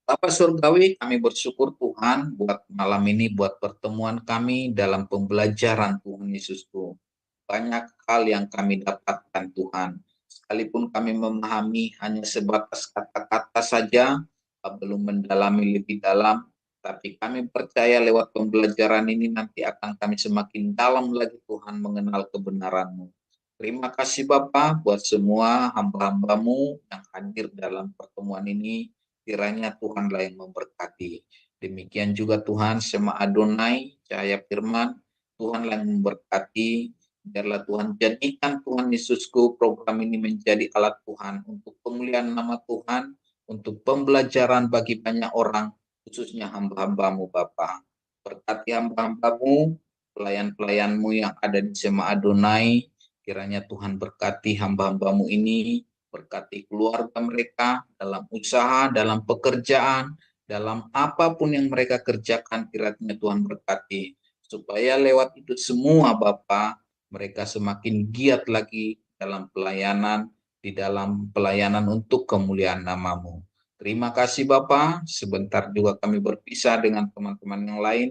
Bapa Surgawi, kami bersyukur Tuhan buat malam ini, buat pertemuan kami dalam pembelajaran Tuhan Yesusku. Banyak hal yang kami dapatkan Tuhan. Sekalipun kami memahami hanya sebatas kata-kata saja, belum mendalami lebih dalam, tapi kami percaya lewat pembelajaran ini nanti akan kami semakin dalam lagi Tuhan mengenal kebenaran-Mu. Terima kasih Bapa buat semua hamba-hamba-Mu yang hadir dalam pertemuan ini, kiranya Tuhanlah yang memberkati. Demikian juga Tuhan Sema Adonai, Cahaya Firman, Tuhanlah yang memberkati. Biarlah Tuhan jadikan Tuhan Yesusku program ini menjadi alat Tuhan untuk pemulihan nama Tuhan, untuk pembelajaran bagi banyak orang, khususnya hamba-hamba-Mu Bapa. Berkati hamba-hambamu, pelayan-pelayanmu yang ada di Sema Adonai. Kiranya Tuhan berkati hamba-hambamu ini, berkati keluarga mereka dalam usaha, dalam pekerjaan, dalam apapun yang mereka kerjakan, kiranya Tuhan berkati. Supaya lewat itu semua Bapa, mereka semakin giat lagi dalam pelayanan, di dalam pelayanan untuk kemuliaan nama-Mu. Terima kasih Bapa. Sebentar juga kami berpisah dengan teman-teman yang lain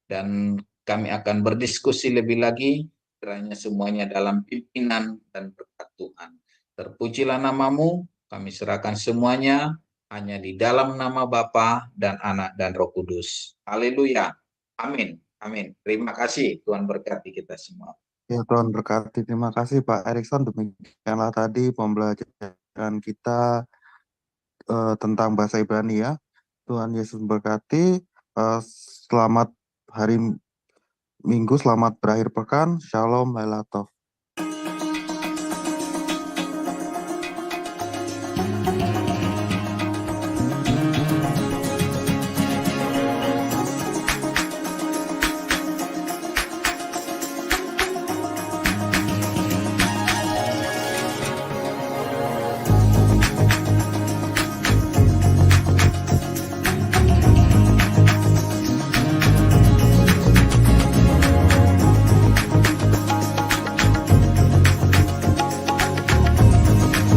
dan kami akan berdiskusi lebih lagi, kiranya semuanya dalam pimpinan dan berkat Tuhan. Terpujilah nama-Mu, kami serahkan semuanya hanya di dalam nama Bapa dan Anak dan Roh Kudus. Haleluya. Amin. Amin. Terima kasih. Tuhan berkati kita semua. Ya Tuhan berkati. Terima kasih Pak Erikson. Demikianlah tadi pembelajaran kita tentang bahasa Ibrani ya. Tuhan Yesus berkati. Selamat hari Minggu, selamat berakhir pekan. Shalom, Lailah Tov.